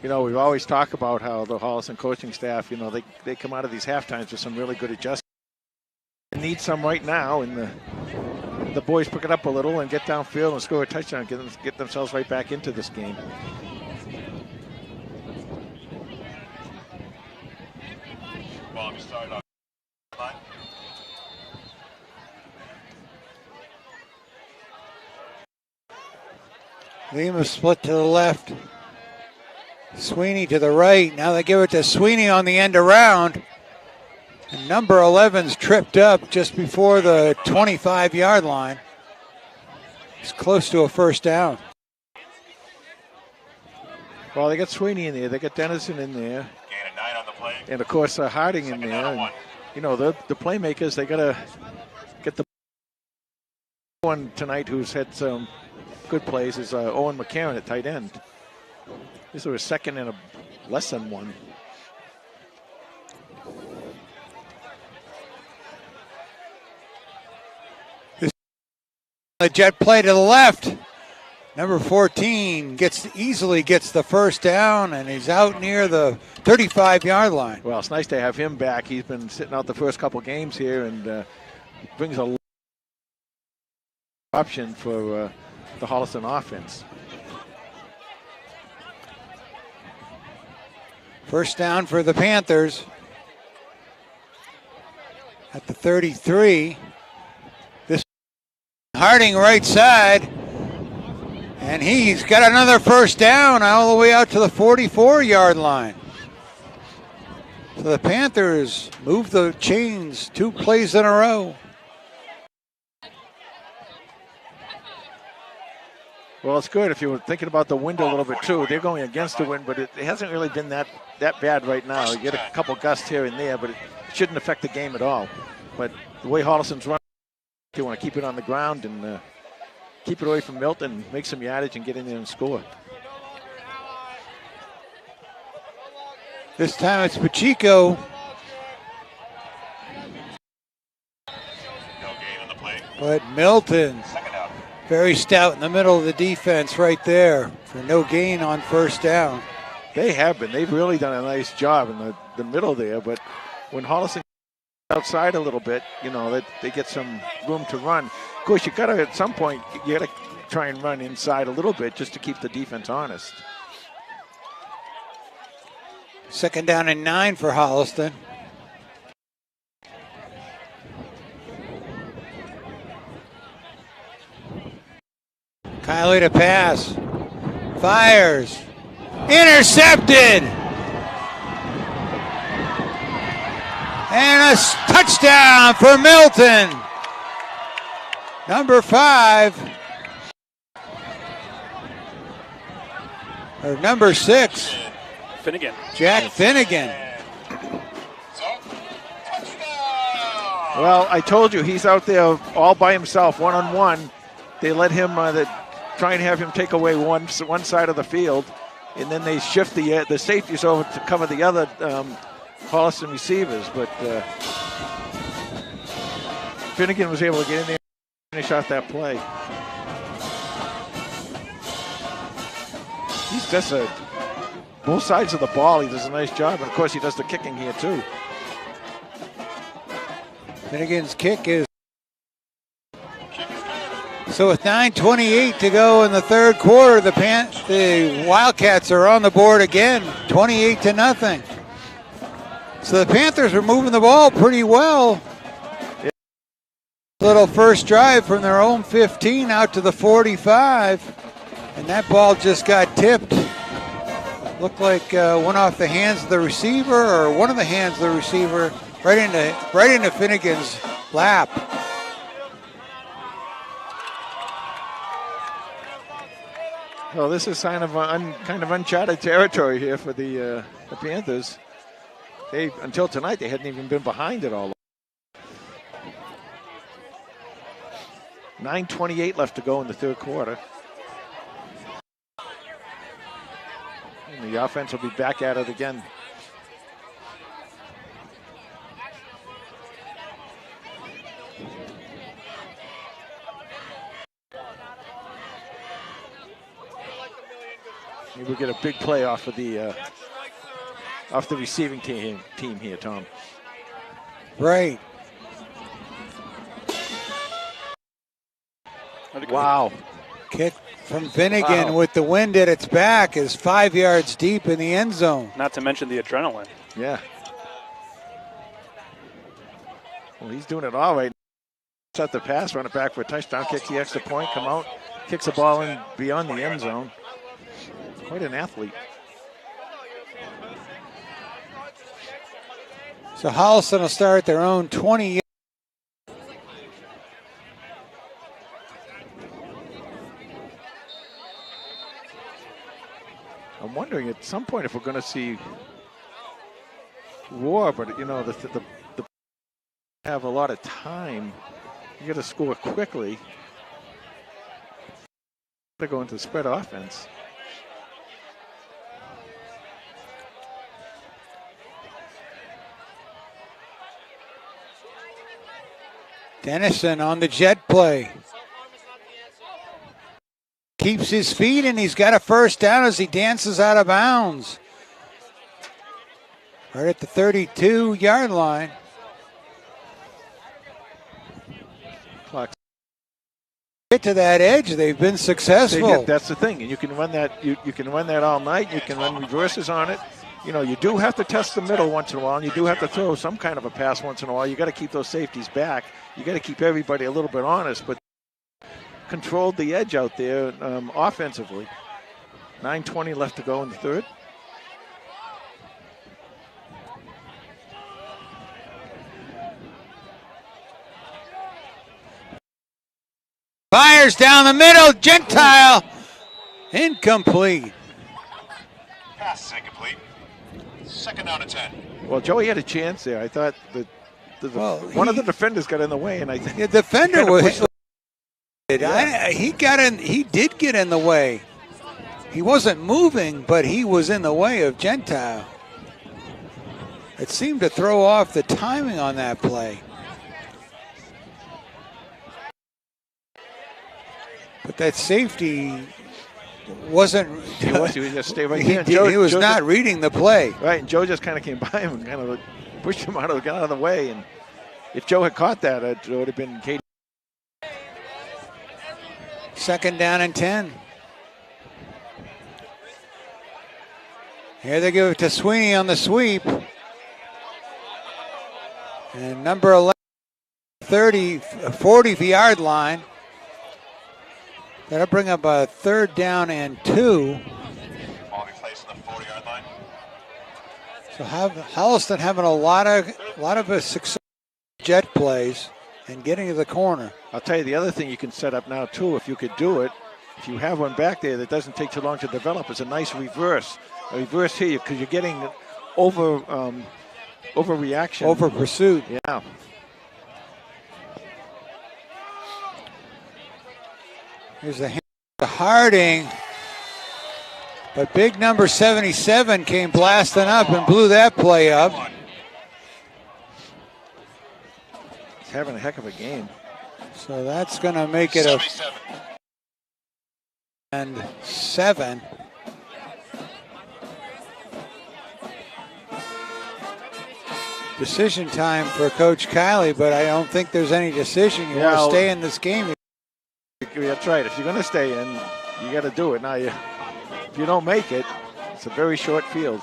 You know, we've always talked about how the Holliston coaching staff, you know, they come out of these half times with some really good adjustments. They need some right now, and the boys pick it up a little and get downfield and score a touchdown, get themselves right back into this game. Lima split to the left. Sweeney to the right. Now they give it to Sweeney on the end around. And number 11's tripped up just before the 25-yard line. He's close to a first down. Well, they got Sweeney in there. They got Dennison in there. And, of course, Harding in there. And, you know, the playmakers, they got to get the one tonight who's had some good plays is Owen McCarron at tight end. This was a second and a less than one. The jet play to the left. Number 14 easily gets the first down, and he's out near the 35-yard line. Well, it's nice to have him back. He's been sitting out the first couple games here and brings a option for the Holliston offense. First down for the Panthers. at the 33. This Harding right side. And he's got another first down all the way out to the 44-yard line. So the Panthers move the chains 2 plays in a row. Well, it's good if you were thinking about the wind a little bit too. They're going against the wind, but it hasn't really been that bad right now. You get a couple gusts here and there, but it shouldn't affect the game at all. But the way Holliston's running, they want to keep it on the ground and keep it away from Milton, make some yardage, and get in there and score. This time it's Pacheco. No gain on the play. But Milton, Second down. very stout in the middle of the defense right there for no gain on first down. They have been. They've really done a nice job in the middle there, but when Holliston outside a little bit, you know, that they get some room to run. Of course, you got to, at some point, you got to try and run inside a little bit just to keep the defense honest. Second down and 9 for Holliston. Kiley to pass. Fires. Intercepted. And a touchdown for Milton. Number 5. Or number 6. Finnegan. Jack Finnegan. So, touchdown. Well, I told you, he's out there all by himself, one-on-one. They let him try and have him take away one side of the field, and then they shift the safeties over to cover the other Holliston receivers. But Finnegan was able to get in there and finish off that play. He's just both sides of the ball. He does a nice job, and of course he does the kicking here too. Finnegan's kick is. So with 9:28 to go in the third quarter, the Wildcats are on the board again, 28-0. So the Panthers are moving the ball pretty well. Little first drive from their own 15 out to the 45, and that ball just got tipped. Looked like went off the hands of the receiver, or one of the hands of the receiver, right into Finnegan's lap. Well, this is kind of uncharted territory here for the Panthers. Until tonight, they hadn't even been behind at all. 9:28 left to go in the third quarter. And the offense will be back at it again. Maybe we'll get a big play off of the receiving team here, Tom. Right. Wow. Kick from Finnegan with the wind at its back is 5 yards deep in the end zone. Not to mention the adrenaline. Yeah. Well, he's doing it all right. Set the pass, run it back for a touchdown, kick the extra point, come out, kicks the ball in beyond the end zone. Quite an athlete. So Holliston will start their own 20. I'm wondering at some point if we're going to see war, but you know, the have a lot of time. You got to score quickly. Got to go into spread offense. Dennison on the jet play. Keeps his feet and he's got a first down as he dances out of bounds. Right at the 32-yard line. Clock. Get to that edge, they've been successful. That's the thing, and you can run that. You can run that all night. You can run reverses on it. you do have to test the middle once in a while, and you do have to throw some kind of a pass once in a while. You got to keep those safeties back. You got to keep everybody a little bit honest, but controlled the edge out there offensively. 9:20 left to go in the third. Fires down the middle, Gentile, incomplete. Pass is incomplete. Second down and 10. Well, Joey had a chance there. I thought that one of the defenders got in the way, and I think the defender was. Yeah. He got in. He did get in the way. He wasn't moving, but he was in the way of Gentile. It seemed to throw off the timing on that play. But that safety wasn't. He was just stay right there. He was not reading the play. Right, and Joe just kind of came by him and kind of pushed him got out of the way. And if Joe had caught that, it would have been Katie. Second down and 10. Here they give it to Sweeney on the sweep. And number 11, 40-yard line. That'll bring up a third down and 2. Ball be placed on the 40-yard line. So Holliston having a lot of success jet plays and getting to the corner. I'll tell you the other thing you can set up now too, if you could do it, if you have one back there that doesn't take too long to develop, is a nice reverse. A reverse here because you're getting overreaction. Over pursuit. Yeah. Here's the hand to Harding. But big number 77 came blasting up and blew that play up. He's having a heck of a game. So that's going to make it 77. and 7. Decision time for Coach Kiley, but I don't think there's any decision. You want to stay in this game. That's right. If you're going to stay in, you got to do it. Now, if you don't make it, it's a very short field.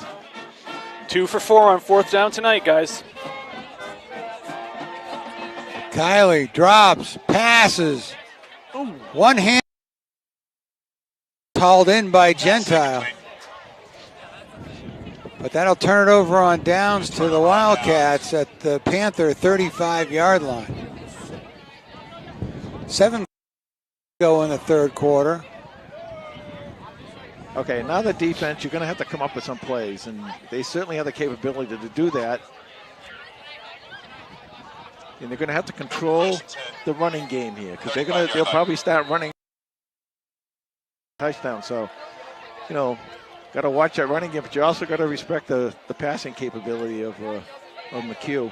2 for 4 on 4th down tonight, guys. Kiley drops, passes. One hand hauled in by Gentile. But that'll turn it over on downs to the Wildcats at the Panther 35-yard line. 7 go in the third quarter. Okay, now the defense, you're going to have to come up with some plays, and they certainly have the capability to do that. And they're going to have to control the running game here because they'll probably start running touchdown. So, got to watch that running game, but you also got to respect the passing capability of McHugh.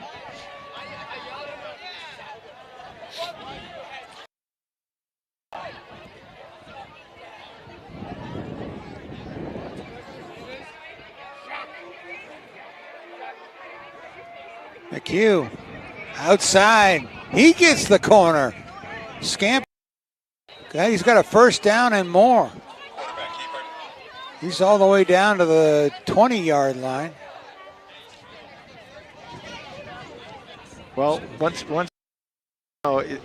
McHugh outside. He gets the corner. Scamp. He's got a first down and more. Quarterback keeper. He's all the way down to the 20-yard line. Well, once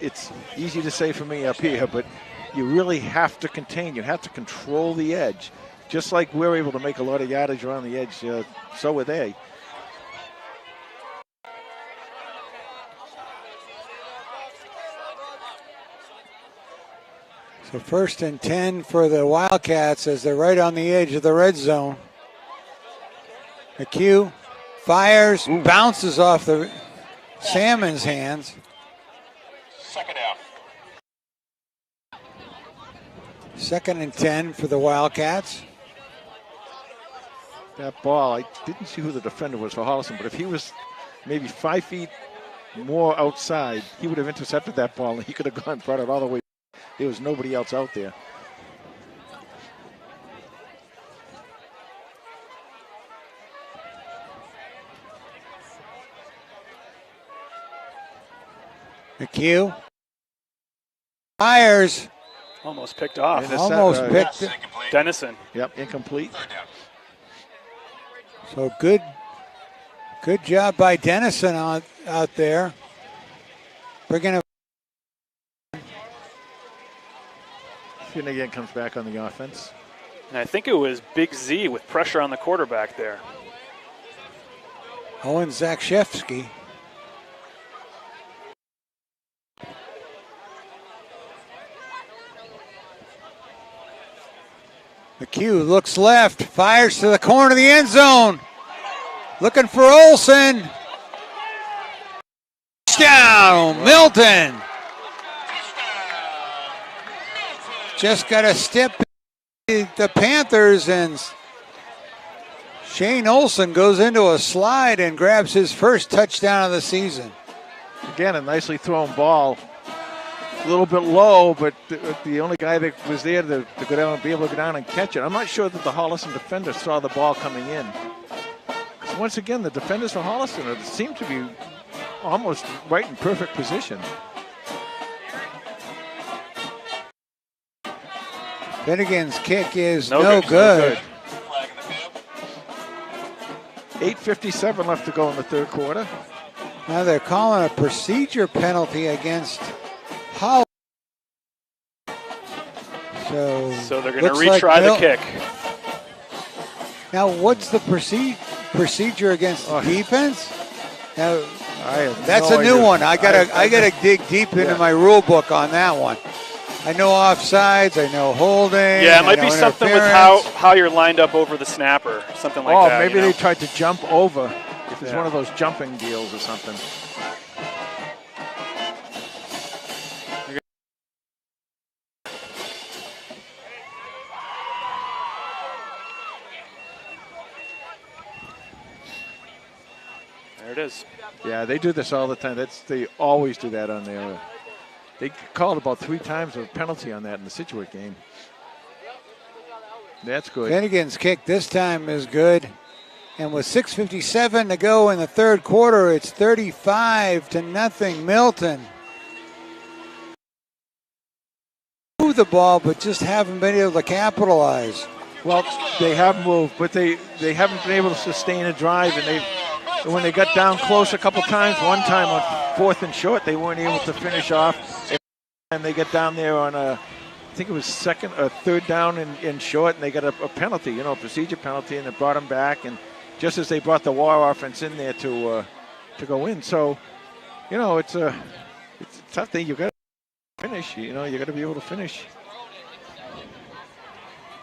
it's easy to say for me up here, but you really have to contain. You have to control the edge. Just like we're able to make a lot of yardage around the edge, so are they. So 1st and 10 for the Wildcats as they're right on the edge of the red zone. McHugh fires, bounces off the Salmon's hands. Second down. 2nd and 10 for the Wildcats. That ball, I didn't see who the defender was for Holliston, but if he was maybe 5 feet more outside, he would have intercepted that ball and he could have brought it all the way. There was nobody else out there. McHugh fires. Almost picked off. Almost picked Pass it. incomplete. Dennison. Yep, incomplete. Third down. So good job by Dennison out there. Bringing him. Finnegan comes back on the offense. And I think it was Big Z with pressure on the quarterback there. Owen Zakshevsky. McHugh looks left, fires to the corner of the end zone. Looking for Olsen. Touchdown, Milton. Just got to step the Panthers, and Shane Olsen goes into a slide and grabs his first touchdown of the season. Again, a nicely thrown ball. A little bit low, but the only guy that was there to go down and be able to go down and catch it. I'm not sure that the Holliston defenders saw the ball coming in. Once again, the defenders for Holliston seem to be almost right in perfect position. Finnegan's kick is no good. 8:57 left to go in the third quarter. Now they're calling a procedure penalty against Holliston. So they're going to retry the kick. Now, what's the procedure against defense? Now, that's a new one. I gotta dig deep into my rule book on that one. I know offsides, I know holding. Yeah, it might be something with how you're lined up over the snapper, something like that. Oh, maybe they tried to jump over. If it's one of those jumping deals or something. There it is. Yeah, they do this all the time. They always do that on their. They called about 3 times a penalty on that in the Situate game. That's good. Finnegan's kick this time is good. And with 6:57 to go in the third quarter, it's 35-0 Milton. Move the ball, but just haven't been able to capitalize. Well, they have moved, but they haven't been able to sustain a drive, and when they got down close a couple times, one time on 4th and short, they weren't able to finish off. And they get down there on I think it was 2nd or 3rd down in short, and they got a penalty, a procedure penalty, and they brought them back. And just as they brought the War offense in there to go in, so it's a tough thing. You got to finish. You got to be able to finish.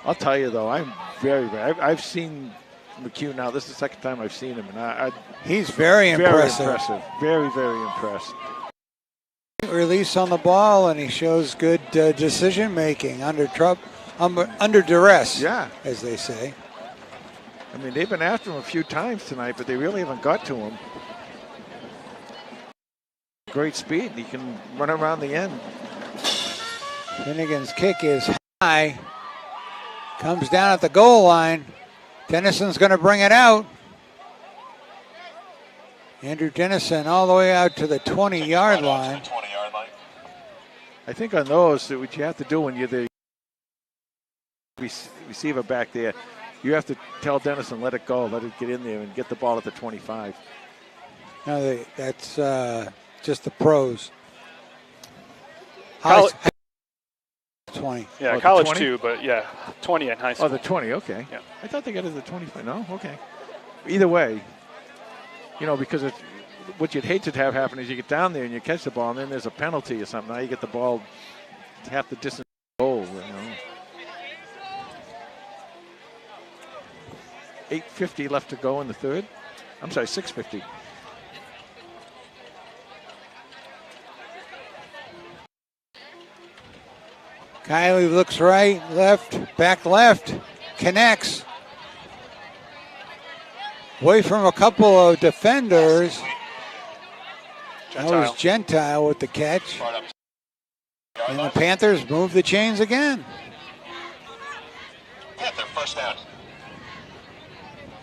I'll tell you though, I'm very. I've seen McHugh now. This is the second time I've seen him, and he's very impressive. Very, very impressed. Release on the ball, and he shows good decision making under duress. Yeah, as they say. I mean, they've been after him a few times tonight, but they really haven't got to him. Great speed. He can run around the end. Finnegan's kick is high. Comes down at the goal line. Dennison's going to bring it out. Andrew Dennison all the way out to the 20-yard line. I think on those, what you have to do when you're the receiver back there, you have to tell Dennison, let it go, let it get in there, and get the ball at the 25. No, that's just the pros. College, 20. Yeah, college 20? Too, but yeah, 20 in high school. Oh, the 20, okay. Yeah. I thought they got it at the 25. No? Okay. Either way, because what you'd hate to have happen is you get down there and you catch the ball, and then there's a penalty or something. Now you get the ball half the distance goal. 8:50 left to go in the third. I'm sorry, 6:50. Kiley looks right, left, back left, connects. Away from a couple of defenders. That was Gentile with the catch. And the Panthers move the chains again. Panther first down.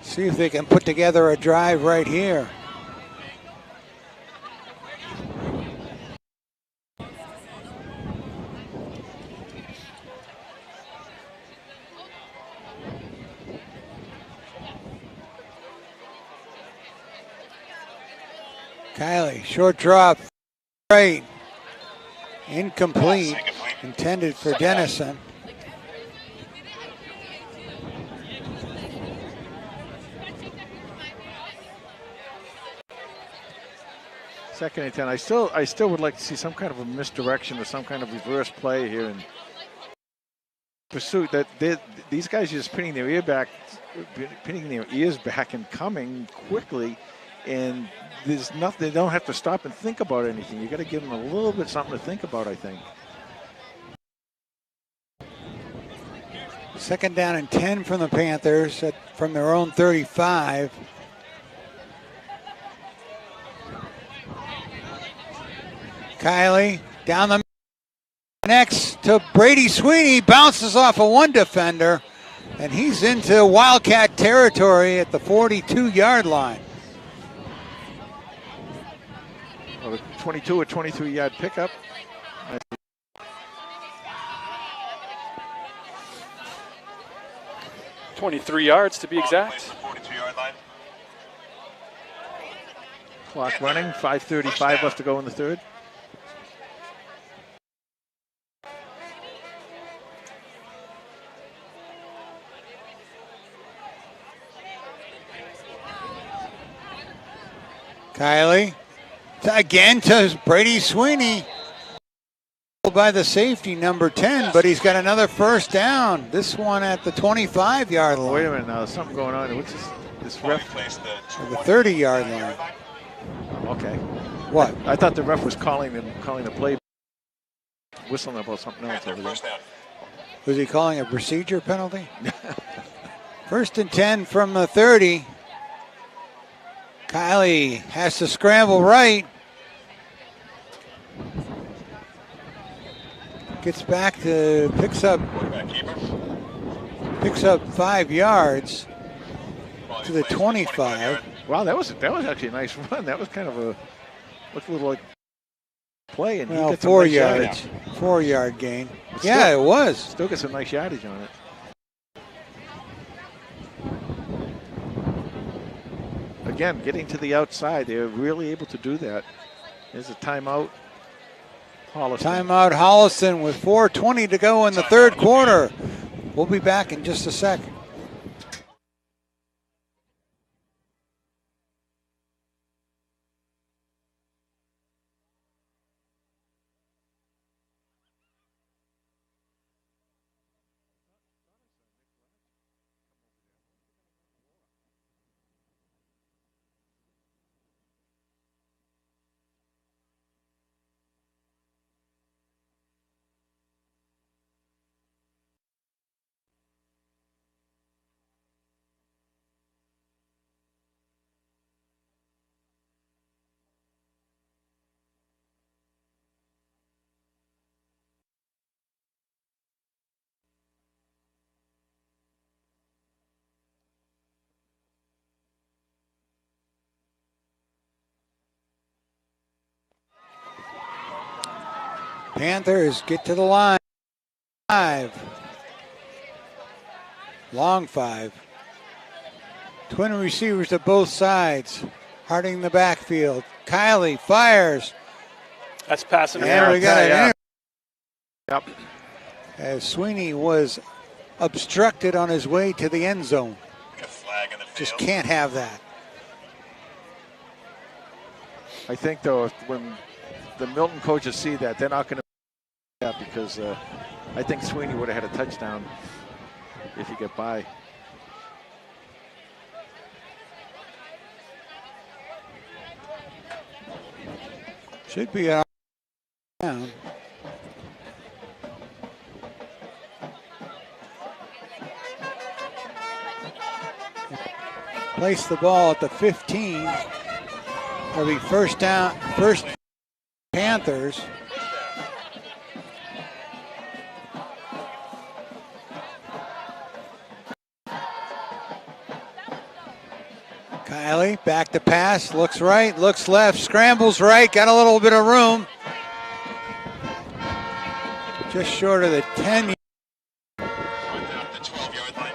See if they can put together a drive right here. Kylie, short drop, right, incomplete, intended for Dennison. Second and 10. I still would like to see some kind of a misdirection or some kind of reverse play here in pursuit. That these guys are just pinning their ears back and coming quickly, and there's nothing. They don't have to stop and think about anything. You got to give them a little bit something to think about, I think. Second down and 10 from the Panthers from their own 35. Kylie down the next to Brady Sweeney, bounces off of one defender, and he's into Wildcat territory at the 42-yard line. Well, a 22 or 23-yard pickup. 23 yards to be exact. 42-yard line. Clock running, 5:35 left to go in the third. Kylie again to Brady Sweeney by the safety, number 10, but he's got another first down. This one at the 25-yard line. Wait a minute now, there's something going on. What's this ref? The 30-yard line. Okay. What? I thought the ref was calling the play, whistling about something else over there. Was he calling a procedure penalty? First and 10 from the 30. Kylie has to scramble right. Gets back to picks up 5 yards to the 25. Wow, that was actually a nice run. That was kind of looked a little like play, and Well, he got 4 nice yards, yardage. 4-yard gain. But Yeah, still, it was. Still get some nice yardage on it. Again, getting to the outside, they're really able to do that. There's a timeout. Holliston. Timeout Holliston with 4:20 to go in the third quarter. We'll be back in just a second. Panthers get to the line. 5. Long 5. Twin receivers to both sides. Harding the backfield. Kylie fires. That's passing. And we got an Yep. as Sweeney was obstructed on his way to the end zone. A flag in the Just field. can't have that. I think, though, when the Milton coaches see that, they're not going to do that because I think Sweeney would have had a touchdown if he got by. Should be out down. Place the ball at the 15. It'll be first down, first Panthers. Kylie back to pass, looks right, looks left, scrambles right, got a little bit of room. Just short of the 10. Down at the 12-yard line.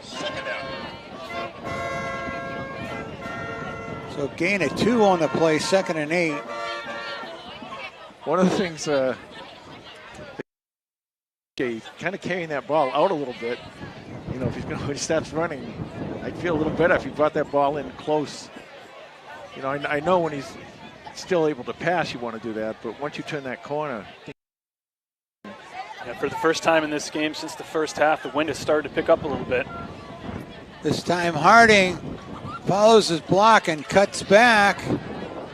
Second down. So So gain of 2 on the play, 2nd and 8. One of the things, kind of carrying that ball out a little bit. You know, when he starts running, I'd feel a little better if he brought that ball in close. You know, I know when he's still able to pass, you want to do that, but once you turn that corner. Yeah, for the first time in this game since the first half, the wind has started to pick up a little bit. This time Harding follows his block and cuts back,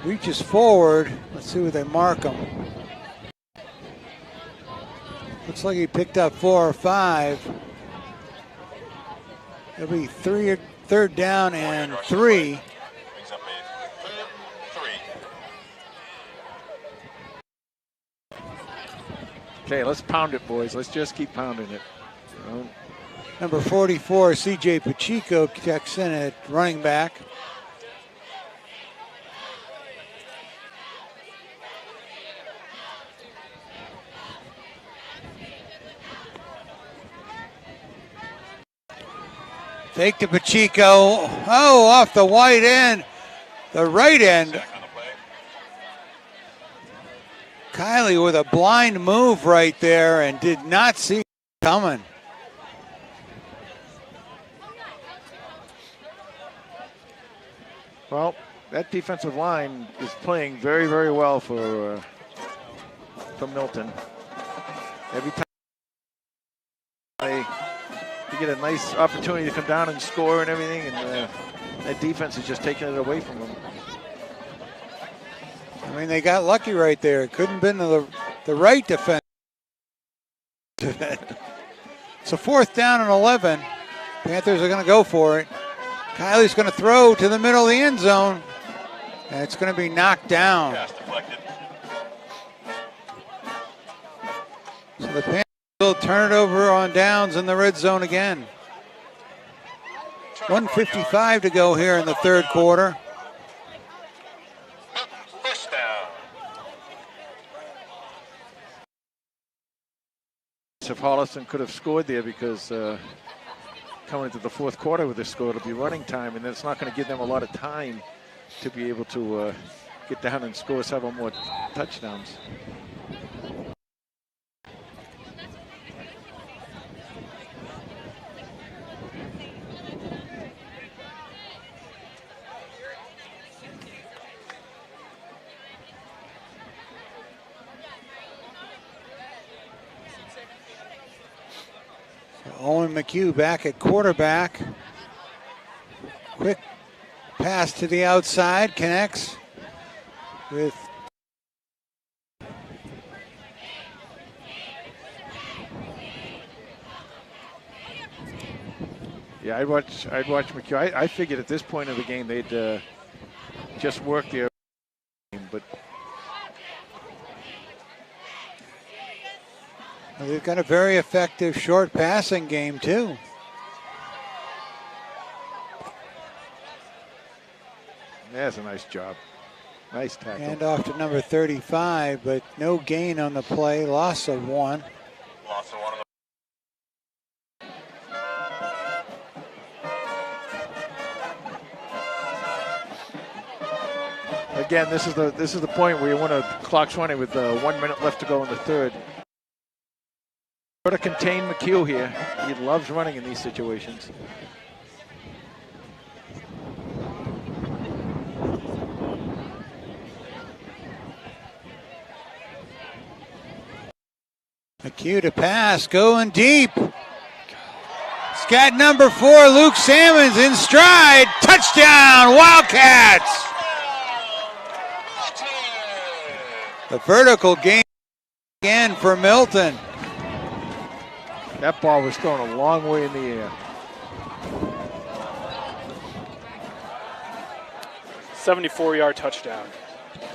reaches forward. Let's see where they mark him. Looks like he picked up 4 or 5. It'll be 3rd down and 3. Okay, let's pound it, boys. Let's just keep pounding it. You know? Number 44, C.J. Pacheco, checks in at running back. Fake to Pacheco. Oh, off the right end. Kiley with a blind move right there and did not see it coming. Well, that defensive line is playing very, very well for Milton. Every time they get a nice opportunity to come down and score and everything, and that defense is just taking it away from them. I mean, they got lucky right there. It couldn't have been the right defense. So 4th down and 11. Panthers are going to go for it. Kiley's going to throw to the middle of the end zone, and it's going to be knocked down. So the Panthers will turn it over on downs in the red zone again. 1:55 to go here in the 3rd quarter. First down. If Holliston could have scored there, because coming into the 4th quarter with this score, it'll be running time, and it's not going to give them a lot of time to be able to get down and score several more touchdowns. Owen McHugh back at quarterback. Quick pass to the outside, connects with Yeah, I'd watch McHugh. I figured at this point of the game they'd just work their game, but they've got a very effective short passing game too. that's a nice job. Nice tackle. And off to number 35, but no gain on the play. Loss of 1. Loss of 1. Again, this is the point where you want to clock's running with 1 minute left to go in the 3rd. Try to contain McHugh here. He loves running in these situations. McHugh to pass, going deep. It's got number 4, Luke Salmons in stride. Touchdown, Wildcats! The vertical gain again for Milton. That ball was thrown a long way in the air. 74-yard touchdown.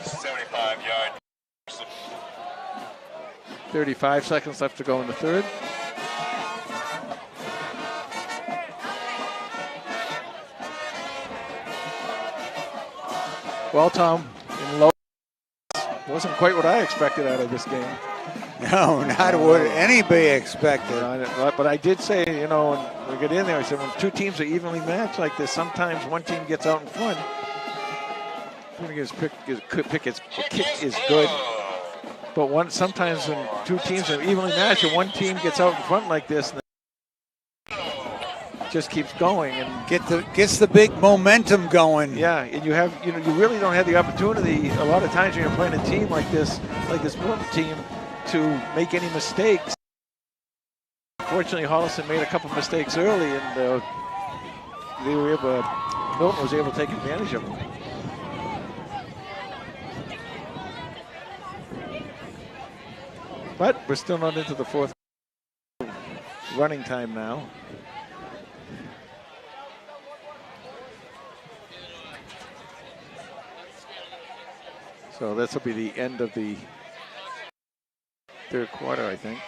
75-yard. 35 seconds left to go in the 3rd. Well, Tom, in low wasn't quite what I expected out of this game. No, not what anybody expected. But I did say, you know, when we get in there, I said when two teams are evenly matched like this, sometimes one team gets out in front. Finnegan's kick is good. But sometimes when two teams are evenly matched and one team gets out in front like this, and just keeps going and gets the big momentum going. Yeah, and you really don't have the opportunity a lot of times when you're playing a team like this Milton team, to make any mistakes. Fortunately, Holliston made a couple mistakes early, and Milton was able to take advantage of them. But we're still not into the fourth running time now. So this will be the end of the third quarter, I think.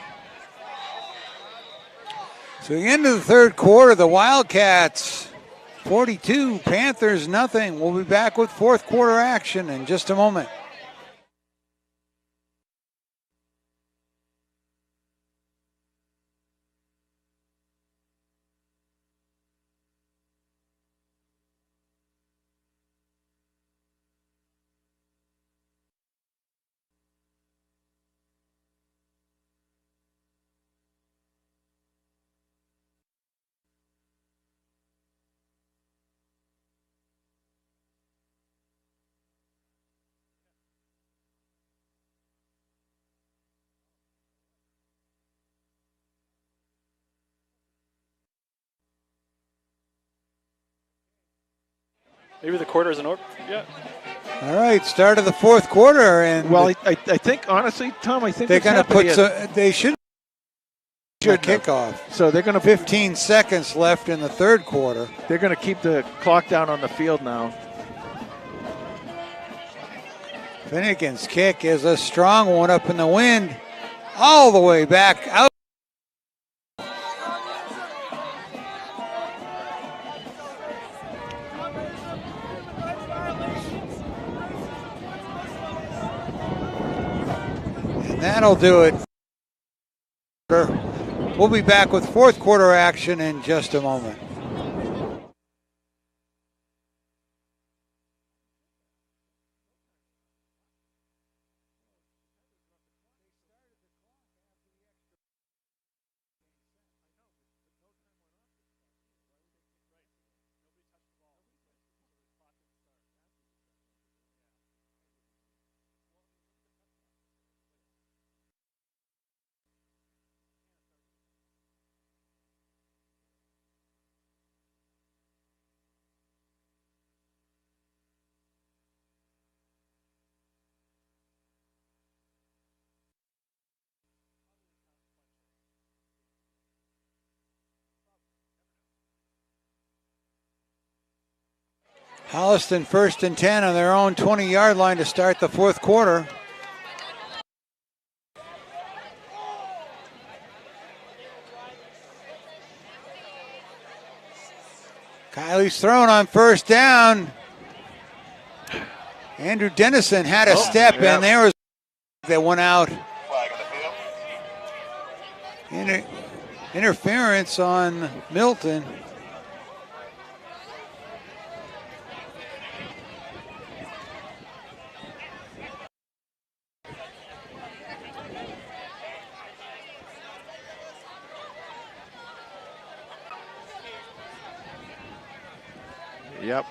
So the end of the third quarter, the Wildcats 42, Panthers nothing. We'll be back with fourth quarter action in just a moment. Maybe the quarter isn't over yet. All right, start of the fourth quarter, and I think honestly, Tom, they're going to put. They should kickoff. So they're going to 15 seconds left in the third quarter. They're going to keep the clock down on the field now. Finnegan's kick is a strong one up in the wind, all the way back out. That'll do it. We'll be back with fourth quarter action in just a moment. Holliston 1st and 10 on their own 20-yard line to start the fourth quarter. Kiley's thrown on first down. Andrew Dennison had a step, and there was that went out. Interference on Milton. Yep.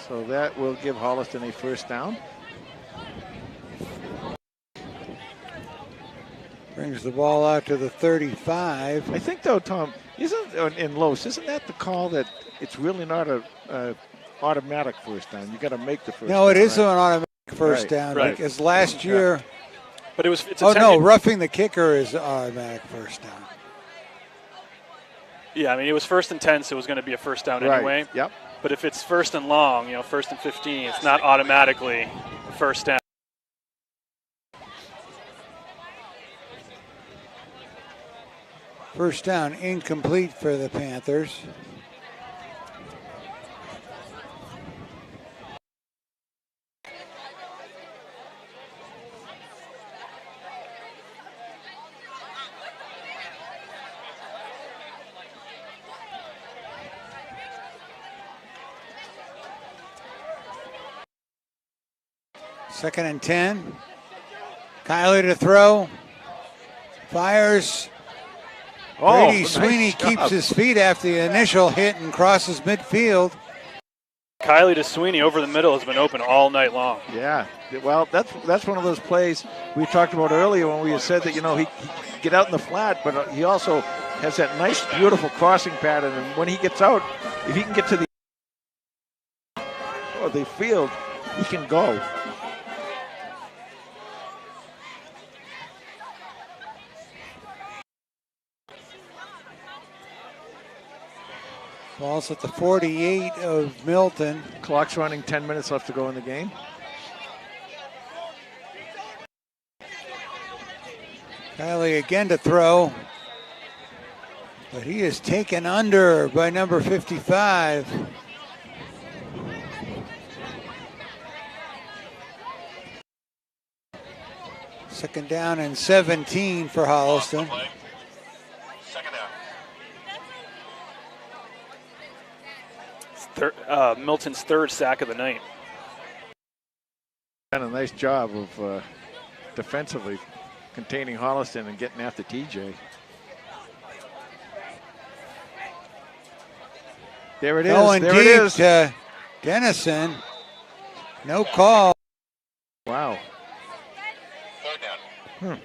So that will give Holliston a first down. Brings the ball out to the 35. I think, though, Tom, in Los, isn't that the call that it's really not a automatic first down? You got to make the first down. No, it is an automatic first down. Right. Like as last year. But it's roughing the kicker is automatic first down. Yeah, I mean, it was 1st and 10, so it was going to be a first down anyway. Yep. But if it's 1st and long, 1st and 15, it's not automatically a first down. First down incomplete for the Panthers. 2nd and 10. Kiley to throw. Fires. Brady nice Sweeney job. keeps his feet after the initial hit and crosses midfield. Kiley to Sweeney over the middle has been open all night long. Yeah, well, that's one of those plays we talked about earlier when we said that, he can get out in the flat, but he also has that nice, beautiful crossing pattern. And when he gets out, if he can get to the field, he can go. Ball's at the 48 of Milton. Clock's running, 10 minutes left to go in the game. Kiley again to throw. But he is taken under by number 55. Second down and 17 for Holliston. Second down. Milton's third sack of the night. Done a nice job of defensively containing Holliston and getting after TJ. There it is. Going There deep it is. to Dennison. No call. Wow. Third down.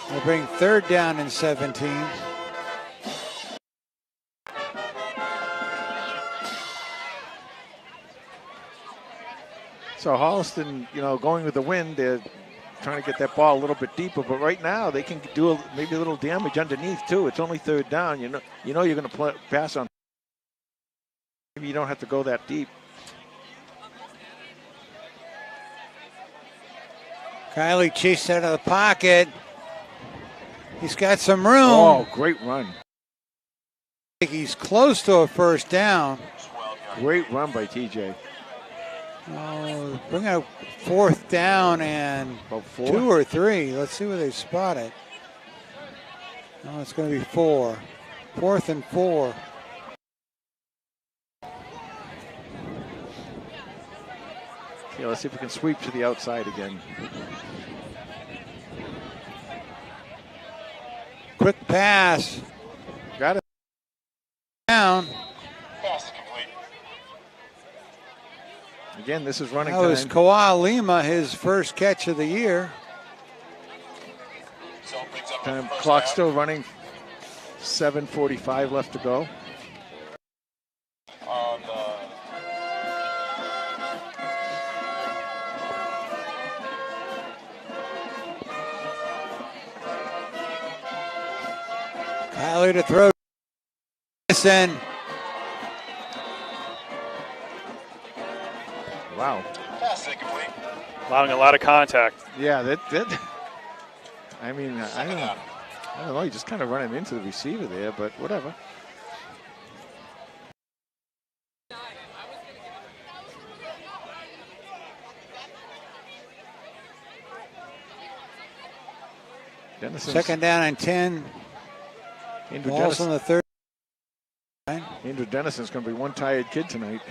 They'll bring third down and 17. So Holliston, going with the wind, they're trying to get that ball a little bit deeper. But right now, they can do maybe a little damage underneath too. It's only third down. You're going to pass on. Maybe you don't have to go that deep. Kiley chased out of the pocket. He's got some room. Oh, great run. He's close to a first down. Great run by TJ. Oh, bring up fourth down and About 4. 2 or 3. Let's see where they spot it. Oh, it's going to be 4. 4th and 4. Okay, let's see if we can sweep to the outside again. Quick pass. Got it. Down. Pass complete. Again, this is running That was time. Kawhi Lima, his first catch of the year. Zone brings up Time. the first Clock down. still running. 7:45 left to go. On the Kiley to throw. Dennison. Wow. pass incomplete. Allowing a lot of contact. Yeah, that. I mean, I don't know. You just kind of running into the receiver there, but whatever. Dennison's Second down and 10. Andrew Ball's on Dennison, the third. Andrew Dennison's going to be one tired kid tonight.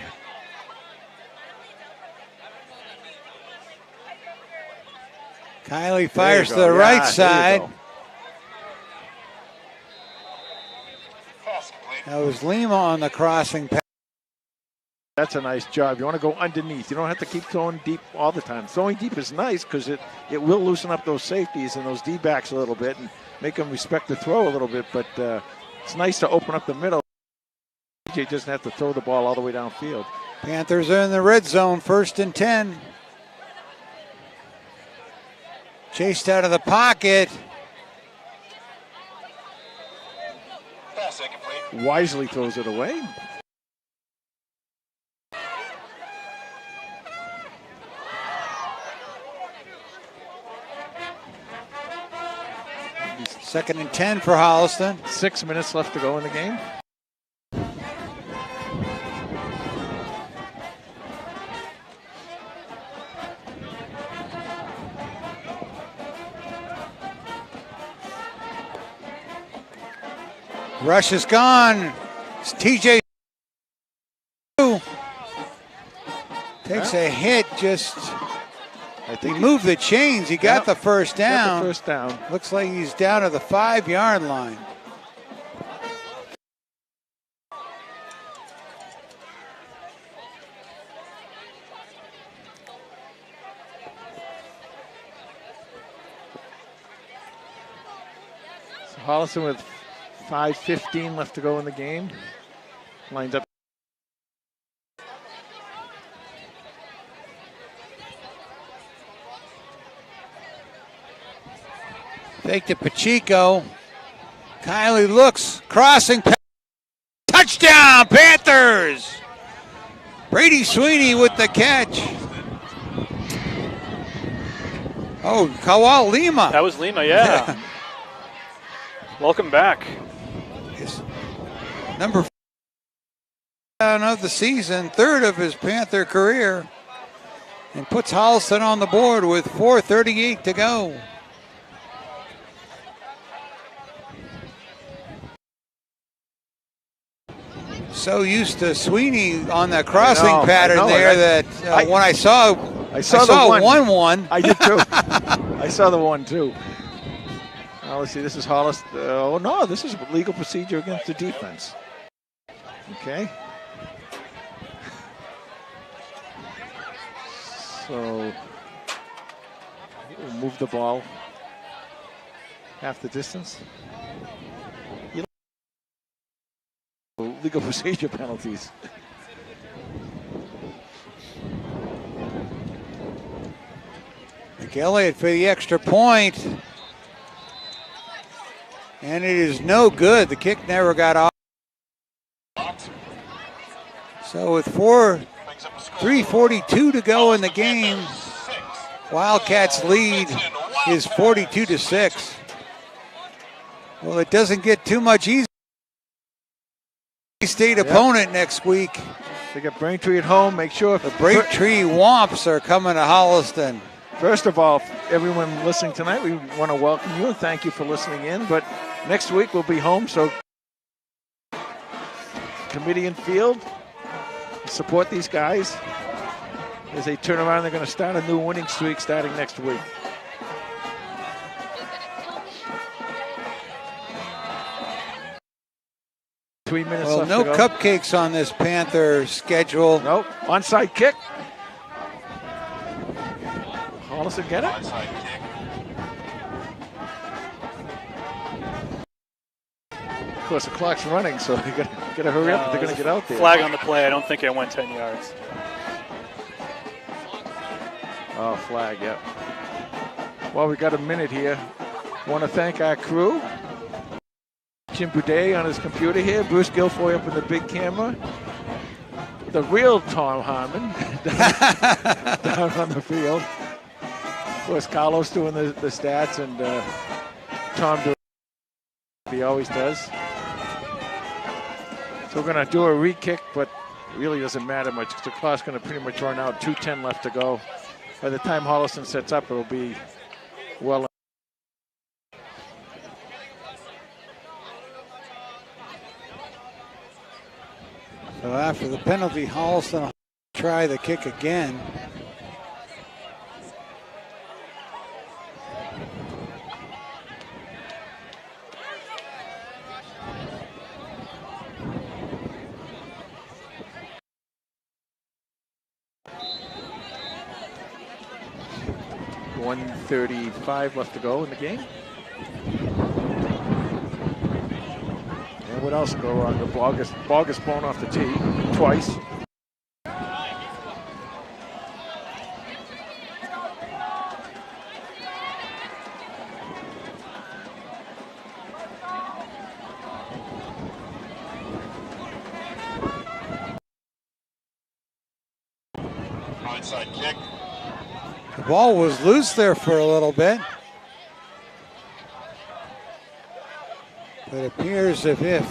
Kiley fires to There you the go. right Yeah, there you side. go. Pass complete. That was Lima on the crossing pass. That's a nice job. You want to go underneath. You don't have to keep throwing deep all the time. Throwing deep is nice because it will loosen up those safeties and those D-backs a little bit and make them respect the throw a little bit. But it's nice to open up the middle. DJ doesn't have to throw the ball all the way downfield. Panthers are in the red zone, 1st and 10. Chased out of the pocket. Pass incomplete. Wisely throws it away. Second and 10 for Holliston. 6 minutes left to go in the game. Rush is gone. It's TJ takes a hit. Just I he think moved the chains. He got the first down. Got the first down. Looks like he's down to the 5-yard line. So Holliston with 5:15 left to go in the game. Lines up. Fake to Pacheco. Kiley looks, crossing, touchdown, Panthers! Brady Sweeney with the catch. Oh, Kawal Lima. That was Lima, yeah. Welcome back. His number 4 of the season, 3rd of his Panther career, and puts Holliston on the board with 4:38 to go. So used to Sweeney on the crossing pattern there that when I saw the 1-1. I did too. I saw the 1-2. Now let's see. This is Holliston. Oh no, this is legal procedure against the defense. Okay. So we'll move the ball half the distance. Legal procedure penalties. McElliott for the extra point. And it is no good. The kick never got off. So with 3:42 to go in the game, Wildcats lead is 42-6. Well, it doesn't get too much easier. State opponent next week. They got Braintree at home. Make sure the Braintree Womps are coming to Holliston. First of all, everyone listening tonight, we want to welcome you and thank you for listening in. But next week we'll be home, so committee and field support these guys as they turn around. They're going to start a new winning streak starting next week. Well, no cupcakes on this Panther schedule. Nope. Onside kick. Holliston get it? Onside kick. Of course, the clock's running, so you got to hurry up if they're going to get out there. Flag on the play. I don't think it went 10 yards. Oh, flag, yep. Well, we got a minute here. Want to thank our crew. Jim Boudet on his computer here. Bruce Guilfoy up in the big camera. The real Tom Harmon down on the field. Of course, Carlos doing the stats and Tom doing what he always does. So we're going to do a re-kick, but it really doesn't matter much because the clock's going to pretty much run out. 2:10 left to go. By the time Holliston sets up, it'll be well. So after the penalty, Holliston will try the kick again. .135 left to go in the game. And what else will go wrong? The ball gets blown off the tee twice. Onside kick. The ball was loose there for a little bit. But it appears as if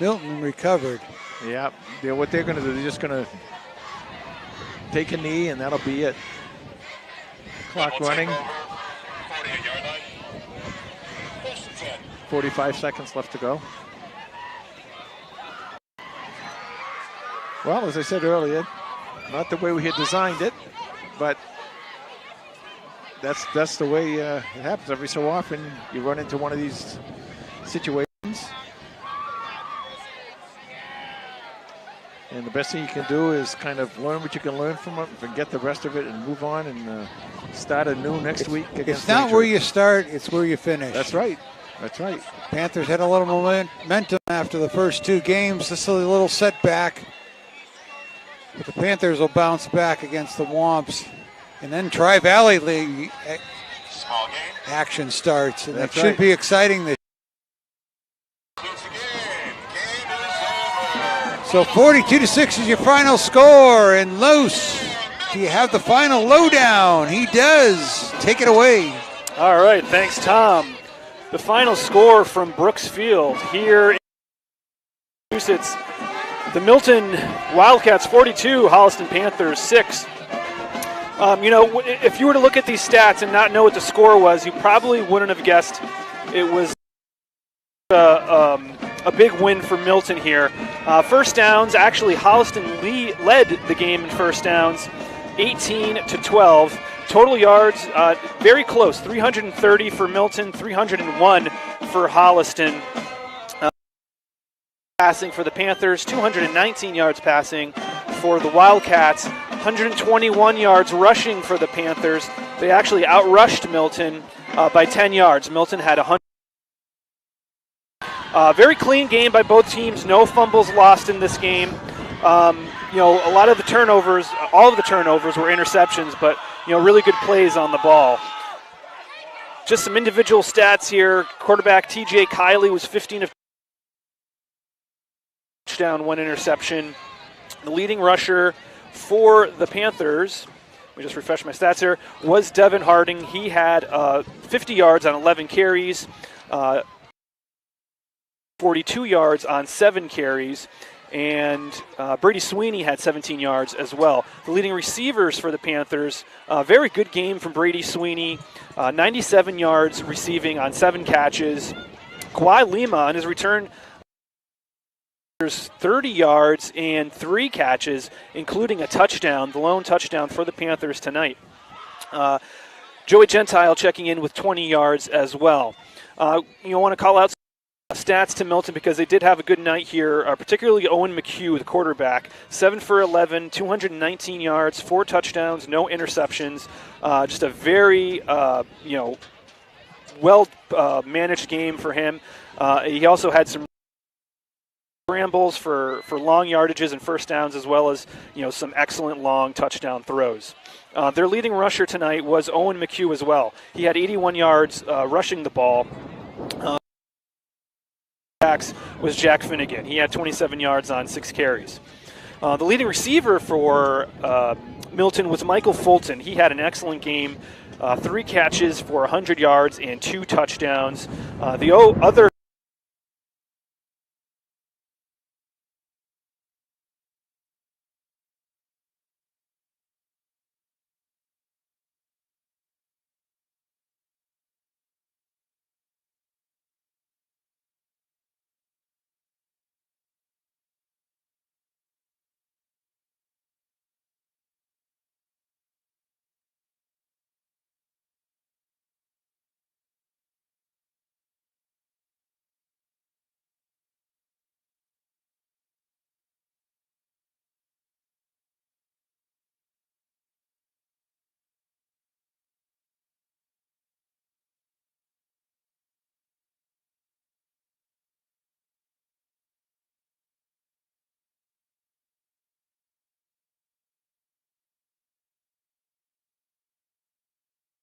Milton recovered. Yeah, what they're going to do, they're just going to take a knee and that'll be it. Clock running. 48-yard line. 45 seconds left to go. Well, as I said earlier, not the way we had designed it, but that's the way it happens. Every so often, you run into one of these situations. And the best thing you can do is kind of learn what you can learn from it, forget the rest of it, and move on and start anew next week against It's not Rangers. where you start, it's where you finish. That's right. That's right. Panthers had a little momentum after the first two games. This is a little setback. But the Panthers will bounce back against the Womps. And then Tri-Valley League Small game. action starts. And That's it should right. be exciting this. Close the game. Game is over. So 42-6 is your final score. And Los, do you have the final lowdown? He does. Take it away. All right, thanks, Tom. The final score from Brooks Field here in Massachusetts. The Milton Wildcats 42, Holliston Panthers 6. If you were to look at these stats and not know what the score was, you probably wouldn't have guessed it was a big win for Milton here. First downs, actually Holliston led the game in first downs, 18-12. Total yards, very close, 330 for Milton, 301 for Holliston. Passing for the Panthers, 219 yards passing for the Wildcats, 121 yards rushing for the Panthers. They actually outrushed Milton by 10 yards. Milton had 100. Very clean game by both teams. No fumbles lost in this game. A lot of the turnovers, all of the turnovers were interceptions, but really good plays on the ball. Just some individual stats here. Quarterback TJ Kiley was 15 of touchdown, 1 interception. The leading rusher for the Panthers, let me just refresh my stats here, was Devin Harding. He had 50 yards on 11 carries, 42 yards on 7 carries, and Brady Sweeney had 17 yards as well. The leading receivers for the Panthers, very good game from Brady Sweeney, 97 yards receiving on 7 catches. Kawhi Lima on his return, 30 yards and 3 catches, including a touchdown, the lone touchdown for the Panthers tonight. Joey Gentile checking in with 20 yards as well. You want to call out stats to Milton because they did have a good night here, particularly Owen McHugh, the quarterback. 7 for 11, 219 yards, 4 touchdowns, no interceptions. Just a very, well managed game for him. He also had some scrambles for long yardages and first downs, as well as some excellent long touchdown throws. Their leading rusher tonight was Owen McHugh as well. He had 81 yards rushing the ball. Was Jack Finnegan. He had 27 yards on 6 carries. The leading receiver for Milton was Michael Fulton. He had an excellent game, 3 catches for 100 yards and 2 touchdowns. The other